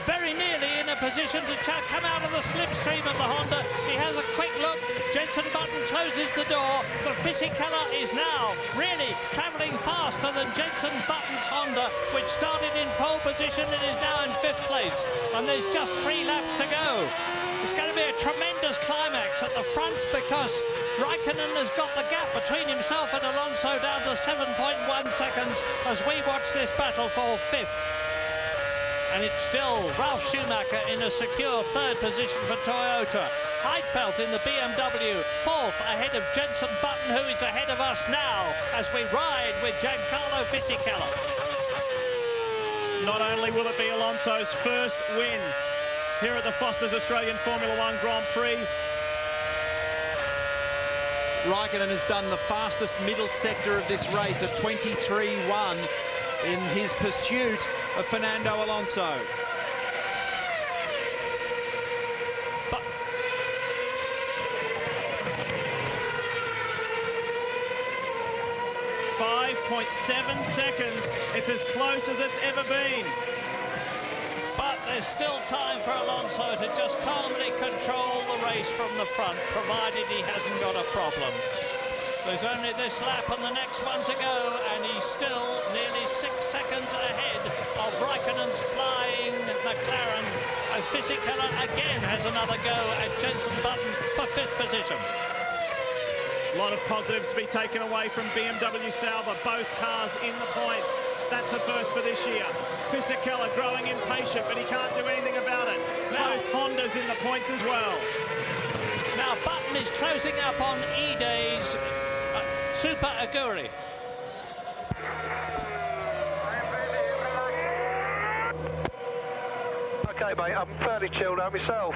S4: very nearly in a position to come out of the slipstream of the Honda. He has a quick look. Jenson Button closes the door, but Fisichella is now really travelling faster than Jenson Button's Honda, which started in pole position and is now in 5th place. And there's just 3 laps to go. It's going to be a tremendous climax at the front because Raikkonen has got the gap between himself and Alonso down to 7.1 seconds as we watch this battle for 5th. And it's still Ralf Schumacher in a secure 3rd position for Toyota. Heidfeld in the BMW 4th ahead of Jenson Button, who is ahead of us now as we ride with Giancarlo Fisichella.
S3: Not only will it be Alonso's first win here at the Foster's Australian Formula One Grand Prix,
S1: Raikkonen has done the fastest middle sector of this race, a 23.1 in his pursuit of Fernando Alonso.
S3: 0.7 seconds. It's as close as it's ever been.
S4: But there's still time for Alonso to just calmly control the race from the front, provided he hasn't got a problem. There's only this lap and the next one to go, and he's still nearly 6 seconds ahead of Raikkonen's flying McLaren, as Fisichella again has another go at Jenson Button for 5th position.
S3: A lot of positives to be taken away from BMW Sauber. Both cars in the points. That's a first for this year. Fisichella growing impatient, but he can't do anything about it. Both Hondas in the points as well.
S4: Now Button is closing up on E-Day's Super Aguri.
S2: Okay, mate, I'm fairly chilled out myself.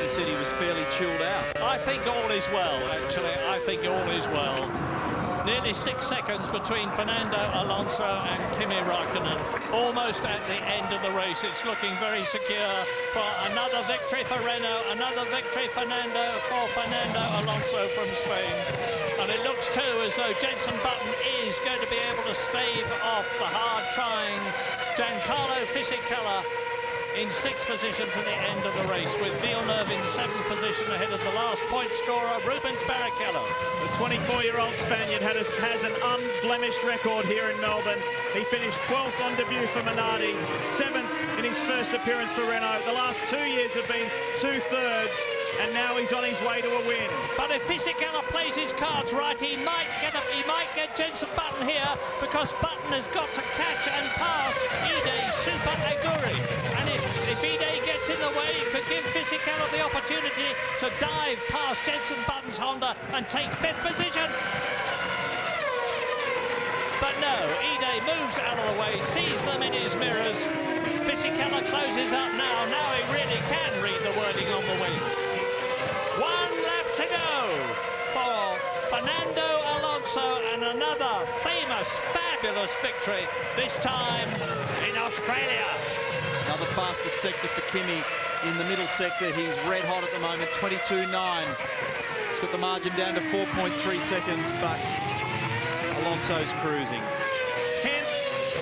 S1: He said he was fairly chilled out.
S4: I think all is well, actually. I think all is well. Nearly 6 seconds between Fernando Alonso and Kimi Raikkonen. Almost at the end of the race. It's looking very secure for another victory for Renault, another victory for Fernando Alonso from Spain. And it looks too as though Jenson Button is going to be able to stave off the hard-trying Giancarlo Fisichella in 6th position to the end of the race, with Villeneuve in 7th position ahead of the last point scorer, Rubens Barrichello.
S3: The 24-year-old Spaniard has an unblemished record here in Melbourne. He finished 12th on debut for Minardi, 7th in his first appearance for Renault. The last 2 years have been 2/3, and now he's on his way to a win.
S4: But if Fisichella plays his cards right, he might get Jenson Button here, because Button has got to catch and pass E-Day Super Aguri. And if E-Day gets in the way, it could give Fisichella the opportunity to dive past Jenson Button's Honda and take 5th position. But no, E-Day moves out of the way, sees them in his mirrors. Fisichella closes up now. Now he really can read the wording on the wing. 1 lap to go for Fernando Alonso, and another famous, fabulous victory, this time in Australia.
S1: Another fastest sector for Kimi in the middle sector. He's red hot at the moment, 22.9. He's got the margin down to 4.3 seconds, but Alonso's cruising.
S3: 10th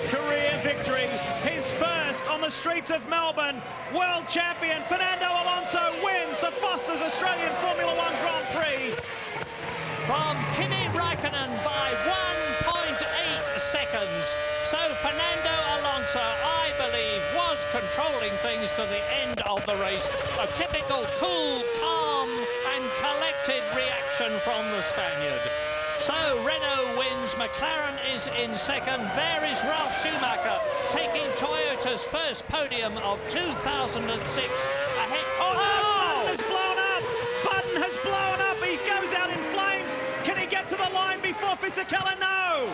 S3: career victory, his first on the streets of Melbourne. World champion Fernando Alonso wins the Foster's Australian Formula One Grand Prix.
S4: From Kimi Raikkonen by 1.8 seconds. So Fernando Alonso, I believe, was controlling things to the end of the race. A typical cool, calm and collected reaction from the Spaniard. So Renault wins, McLaren is in 2nd. There is Ralf Schumacher taking Toyota's first podium of 2006. Ahead.
S3: Button has blown up! Button has blown up! He goes out in flames! Can he get to the line before Fisichella? No!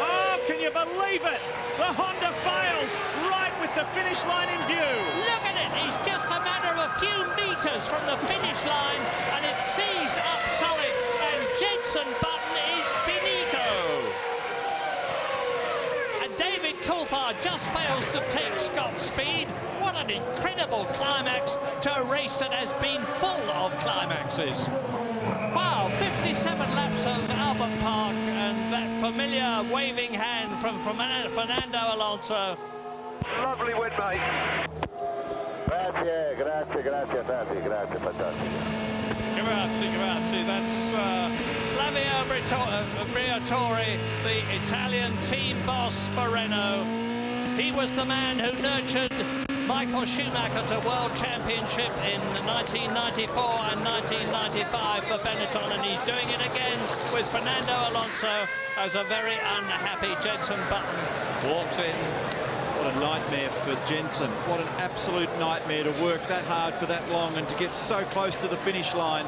S3: Oh, can you believe it? The Honda fails right with the finish line in view.
S4: Look at it! He's just a matter of a few meters from the finish line, and it's seized up solid, and Jenson Button is finito. And David Coulthard just fails to take Scott's speed. What an incredible climax to a race that has been full of climaxes. Wow, 57 laps of Albert Park, and that familiar waving hand from Fernando Alonso.
S2: Lovely win, mate. Grazie, fantastic.
S4: Grazie. That's Flavio Briatore, the Italian team boss for Renault. He was the man who nurtured Michael Schumacher to World Championship in 1994 and 1995 for Benetton, and he's doing it again with Fernando Alonso as a very unhappy Jenson Button walks in.
S1: What a nightmare for Jenson. What an absolute nightmare to work that hard for that long and to get so close to the finish line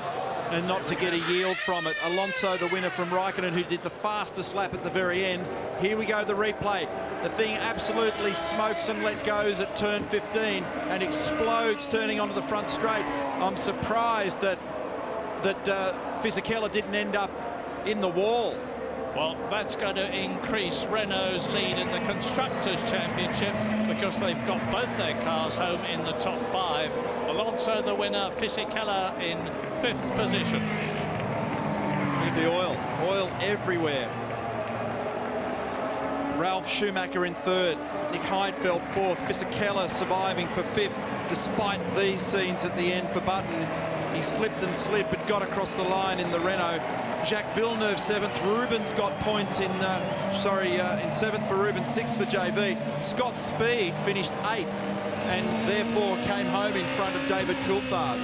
S1: and not to get a yield from it. Alonso, the winner from Raikkonen, who did the fastest lap at the very end. Here we go, the replay. The thing absolutely smokes and let goes at turn 15 and explodes turning onto the front straight. I'm surprised that Fisichella didn't end up in the wall.
S4: Well, that's going to increase Renault's lead in the Constructors' Championship, because they've got both their cars home in the top 5. Alonso the winner, Fisichella in 5th position.
S1: at the oil. Oil everywhere. Ralf Schumacher in third. Nick Heidfeld fourth. Fisichella surviving for fifth. Despite these scenes at the end for Button, he slipped and slid but got across the line in the Renault. Jacques Villeneuve seventh. Rubens got points in seventh for Rubens, sixth for JV. Scott Speed finished eighth and therefore came home in front of David Coulthard.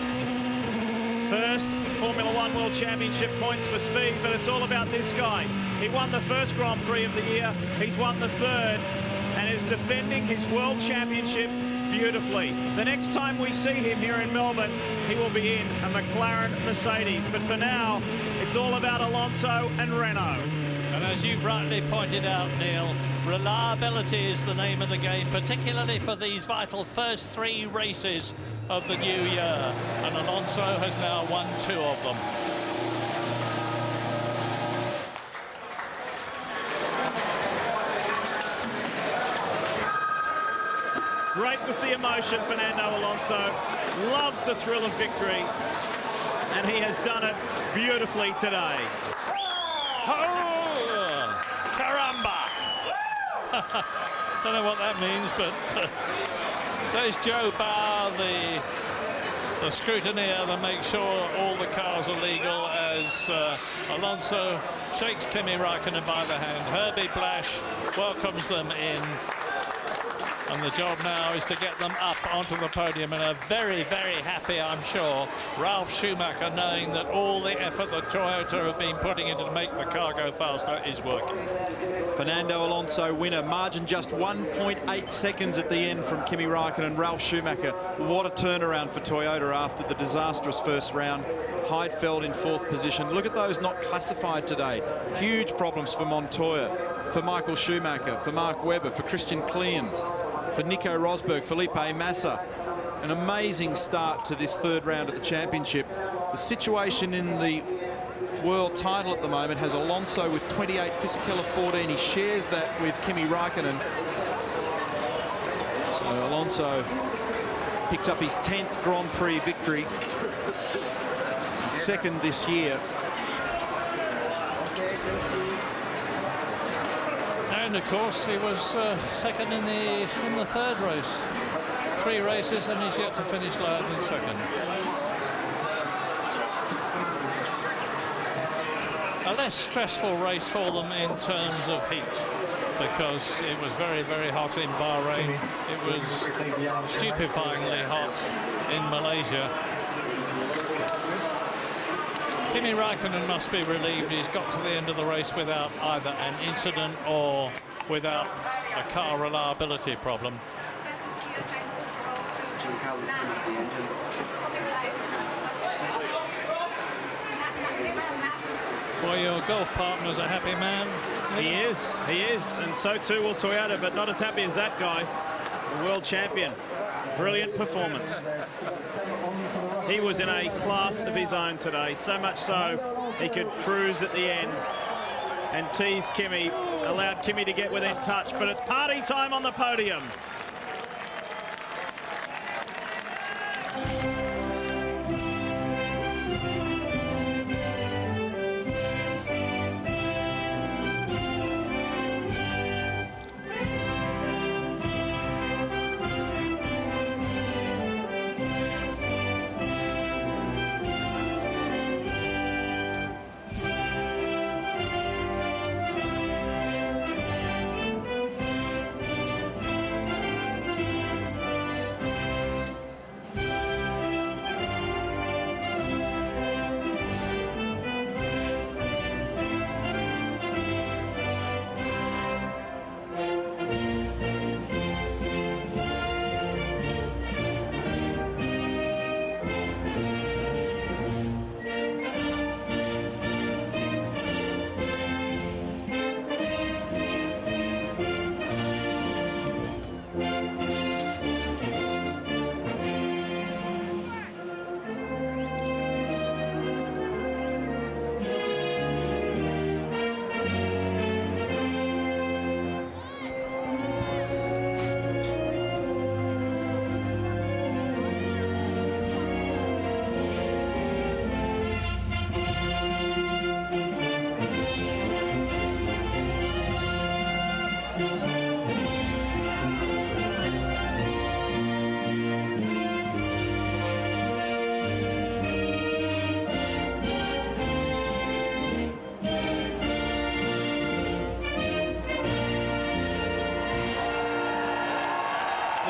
S3: First Formula One World Championship points for Speed, but it's all about this guy. He won the first Grand Prix of the year, he's won the third, and is defending his World Championship beautifully. The next time we see him here in Melbourne, he will be in a McLaren Mercedes. But for now, it's all about Alonso and Renault.
S4: And as you rightly pointed out, Neil, reliability is the name of the game, particularly for these vital first three races of the new year. And Alonso has now won two of them.
S3: Great with the emotion, Fernando Alonso. Loves the thrill of victory. And he has done it beautifully today.
S4: Oh, caramba! Don't know what that means, but there's Joe Barr, the scrutineer that makes sure all the cars are legal, as Alonso shakes Kimi Raikkonen by the hand. Herbie Blash welcomes them in. And the job now is to get them up onto the podium, and are very, very happy, I'm sure, Ralf Schumacher, knowing that all the effort that Toyota have been putting into to make the car go faster is working.
S1: Fernando Alonso winner, margin just 1.8 seconds at the end from Kimi Raikkonen. Ralf Schumacher, what a turnaround for Toyota after the disastrous first round. Heidfeld in fourth position. Look at those not classified today. Huge problems for Montoya, for Michael Schumacher, for Mark Webber, for Christian Klein, for Nico Rosberg, Felipe Massa. An amazing start to this third round of the championship. The situation in the world title at the moment has Alonso with 28, Fisichella 14. He shares that with Kimi Raikkonen. So Alonso picks up his 10th Grand Prix victory, his second this year.
S4: And of course he was second in the third race. 3 races and he's yet to finish lower than second. A less stressful race for them in terms of heat, because it was very, very hot in Bahrain. It was stupefyingly hot in Malaysia. Kimi Raikkonen must be relieved he's got to the end of the race without either an incident or without a car reliability problem. Well, your golf partner's a happy man.
S3: He is, and so too will Toyota, but not as happy as that guy, the world champion. Brilliant performance. He was in a class of his own today, so much so he could cruise at the end and tease Kimi, allowed Kimi to get within touch, but it's party time on the podium.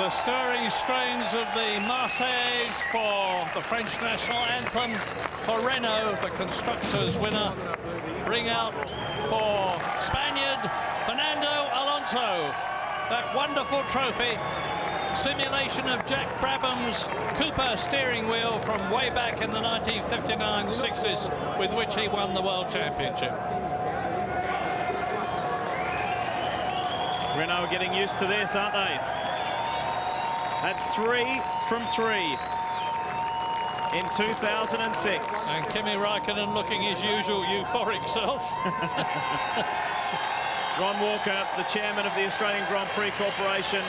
S4: the stirring strains of the Marseillaise for the French national anthem for Renault, the constructors' winner. Ring out for Spaniard Fernando Alonso. That wonderful trophy, simulation of Jack Brabham's Cooper steering wheel from way back in the 1959-60s, with which he won the World Championship.
S3: Renault are getting used to this, aren't they? That's 3 from 3 in 2006.
S4: And Kimi Raikkonen looking his usual euphoric self.
S3: Ron Walker, the chairman of the Australian Grand Prix Corporation,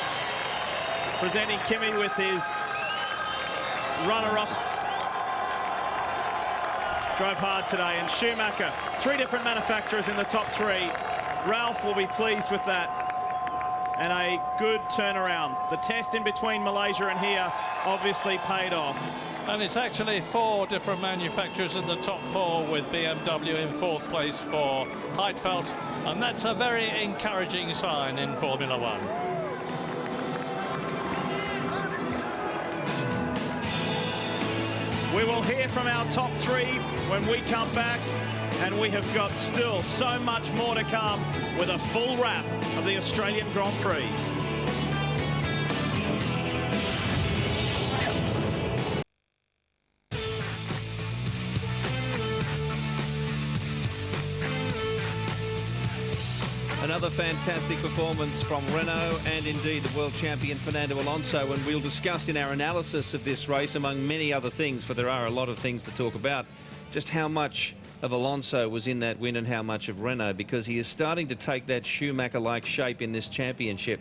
S3: presenting Kimi with his runner-ups. Drove hard today, and Schumacher, 3 different manufacturers in the top 3. Ralph will be pleased with that. And a good turnaround. The test in between Malaysia and here obviously paid off.
S4: And it's actually 4 different manufacturers in the top 4, with BMW in 4th place for Heidfeld. And that's a very encouraging sign in Formula One.
S3: We will hear from our top 3 when we come back, and we have got still so much more to come with a full wrap of the Australian Grand Prix.
S15: Another fantastic performance from Renault and indeed the world champion Fernando Alonso, and we'll discuss in our analysis of this race, among many other things, for there are a lot of things to talk about, just how much of Alonso was in that win and how much of Renault, because he is starting to take that Schumacher-like shape in this championship.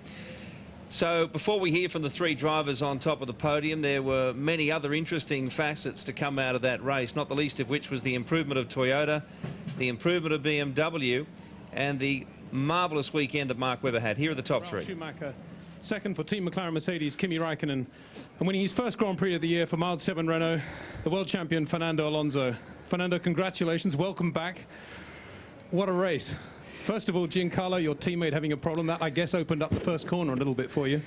S15: So before we hear from the 3 drivers on top of the podium, there were many other interesting facets to come out of that race, not the least of which was the improvement of Toyota, the improvement of BMW, and the marvellous weekend that Mark Webber had. Here are the top 3.
S16: Schumacher, second for Team McLaren Mercedes, Kimi Raikkonen, and winning his first Grand Prix of the year for Mild 7 Renault, the world champion Fernando Alonso. Fernando, congratulations, welcome back. What a race. First of all, Giancarlo, your teammate having a problem, that I guess opened up the first corner a little bit for you.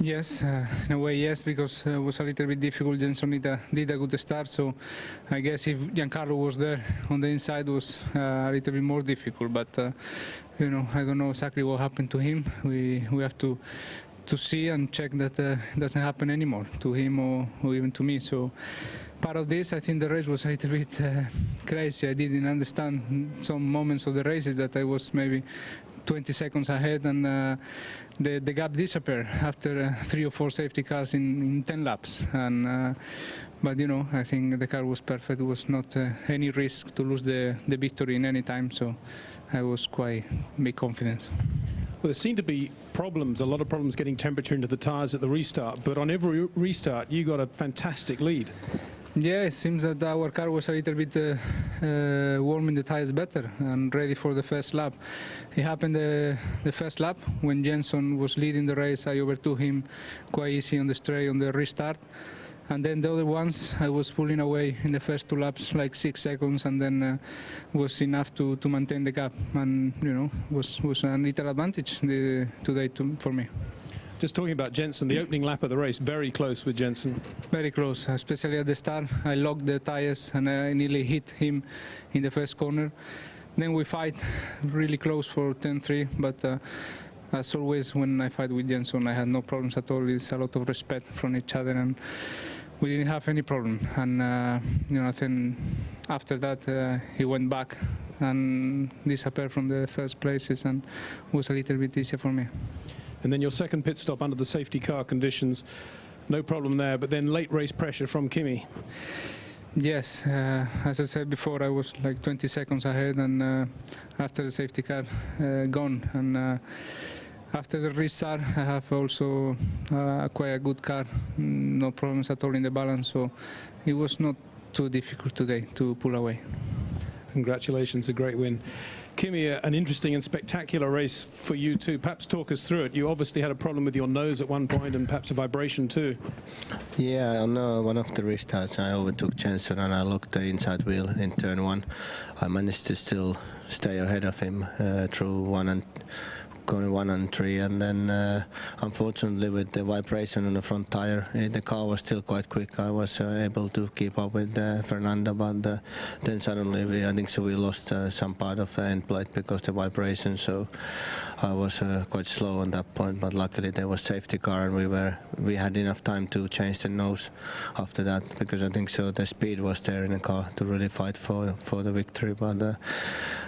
S11: Yes, in a way, yes, because it was a little bit difficult. Jenson did a good start, so I guess if Giancarlo was there on the inside, it was a little bit more difficult. But you know, I don't know exactly what happened to him. We have to see and check that it doesn't happen anymore to him or even to me. So part of this, I think the race was a little bit crazy. I didn't understand some moments of the races that I was maybe 20 seconds ahead, and the gap disappeared after 3 or 4 safety cars in 10 laps. And but you know, I think the car was perfect. There was not any risk to lose the victory in any time, so I was quite big confidence.
S16: Well, there seemed to be problems, a lot of problems getting temperature into the tyres at the restart, but on every restart you got a fantastic lead.
S11: Yeah, it seems that our car was a little bit warming the tyres better and ready for the first lap. It happened the first lap when Jenson was leading the race. I overtook him quite easy on the straight on the restart. And then the other ones, I was pulling away in the first 2 laps, like 6 seconds, and then was enough to maintain the gap. And, you know, was a little advantage today for me.
S16: Just talking about Jenson, the opening lap of the race, very close with Jenson.
S11: Very close, especially at the start. I locked the tyres and I nearly hit him in the first corner. Then we fight really close for 10-3, but as always, when I fight with Jenson, I had no problems at all. It's a lot of respect from each other, and we didn't have any problem. And you know, then after that, he went back and disappeared from the first places, and it was a little bit easier for me.
S16: And then your second pit stop under the safety car conditions, no problem there, but then late race pressure from Kimi.
S11: Yes, as I said before, I was like 20 seconds ahead, and after the safety car gone, and after the restart, I have also quite a good car, no problems at all in the balance, so it was not too difficult today to pull away.
S16: Congratulations, a great win. Kimi, an interesting and spectacular race for you too. Perhaps talk us through it. You obviously had a problem with your nose at one point and perhaps a vibration too.
S17: Yeah, on one of the restarts I overtook Jenson and I locked the inside wheel in turn 1. I managed to still stay ahead of him through corner 1 and 3, and then unfortunately with the vibration on the front tire, the car was still quite quick. I was able to keep up with Fernando, but then suddenly I think we lost some part of the end plate because the vibration. So I was quite slow on that point, but luckily there was safety car and we had enough time to change the nose after that, because I think the speed was there in the car to really fight for the victory. But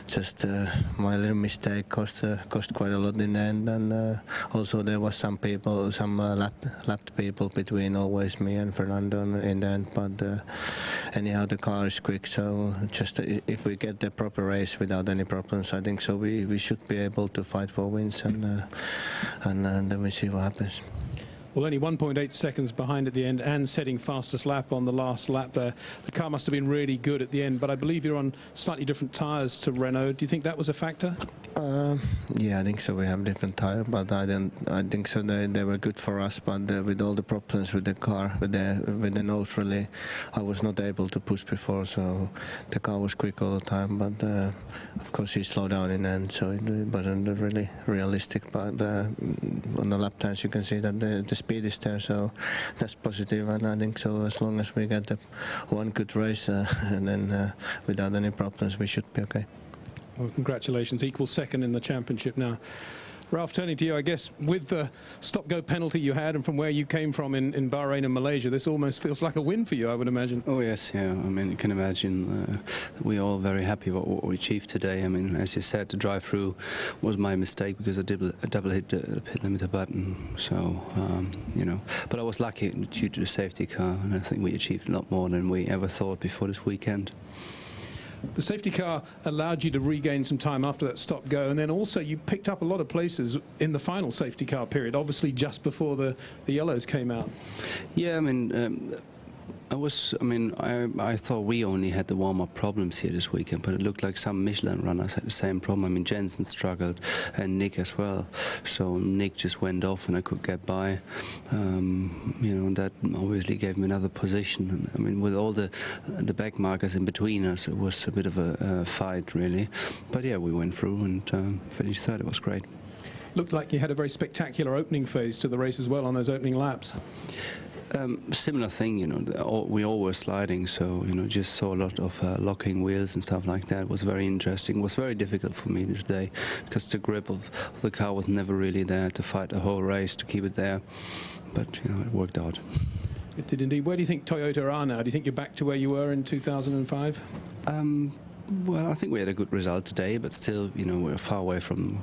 S17: just my little mistake cost quite a lot in the end, and also there was some lapped people between always me and Fernando in the end. But anyhow, the car is quick, so just if we get the proper race without any problems, I think we should be able to fight for wins, and then we see what happens.
S16: Well, only 1.8 seconds behind at the end and setting fastest lap on the last lap there. The car must have been really good at the end, but I believe you're on slightly different tyres to Renault. Do you think that was a factor?
S17: Yeah, I think so. We have different tyre, but I think so. They were good for us, but with all the problems with the car, with the nose, really, I was not able to push before. So the car was quick all the time, but of course he slowed down in the end, so it wasn't really realistic. But on the lap times, you can see that the speed is there, so that's positive. And I think so. As long as we get one good race, and then without any problems, we should be okay.
S16: Well, congratulations, equal second in the championship now. Ralph, turning to you, I guess with the stop-go penalty you had and from where you came from in Bahrain and Malaysia, this almost feels like a win for you, I would imagine.
S18: Oh yes, yeah. I mean, you can imagine we're all very happy with what we achieved today. I mean, as you said, the drive-through was my mistake because I double hit the pit limiter button. So, you know, but I was lucky due to the safety car, and I think we achieved a lot more than we ever thought before this weekend.
S16: The safety car allowed you to regain some time after that stop-go, and then also you picked up a lot of places in the final safety car period, obviously just before the yellows came out.
S18: Yeah, I mean, I thought we only had the warm-up problems here this weekend, but it looked like some Michelin runners had the same problem. I mean, Jensen struggled and Nick as well. So Nick just went off and I could get by. You know, and that obviously gave me another position. And, I mean, with all the back markers in between us, it was a bit of a fight, really. But yeah, we went through and finished third. It was great.
S16: Looked like you had a very spectacular opening phase to the race as well on those opening laps.
S18: Similar thing, you know, we all were sliding, so, you know, just saw a lot of locking wheels and stuff like that. It was very interesting. It was very difficult for me today because the grip of the car was never really there to fight the whole race, to keep it there. But, you know, it worked out.
S16: It did indeed. Where do you think Toyota are now? Do you think you're back to where you were in 2005?
S18: Well, I think we had a good result today, but still, you know, we're far away from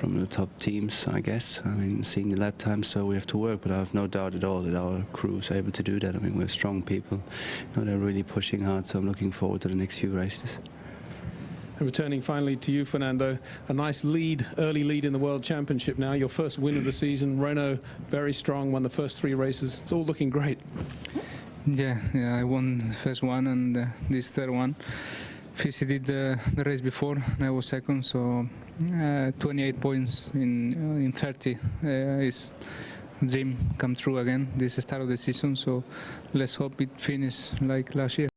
S18: the top teams, I guess. I mean, seeing the lap time, so we have to work, but I have no doubt at all that our crew is able to do that. I mean, we're strong people. You know, they're really pushing hard, so I'm looking forward to the next few races.
S16: And returning finally to you, Fernando, a nice lead, early lead in the World Championship now, your first win of the season. Renault, very strong, won the first 3 races. It's all looking great.
S11: Yeah, I won the first one and this third one. Fisi did the race before, and I was second, so 28 points in 30 is dream come true again. This is the start of the season, so let's hope it finishes like last year.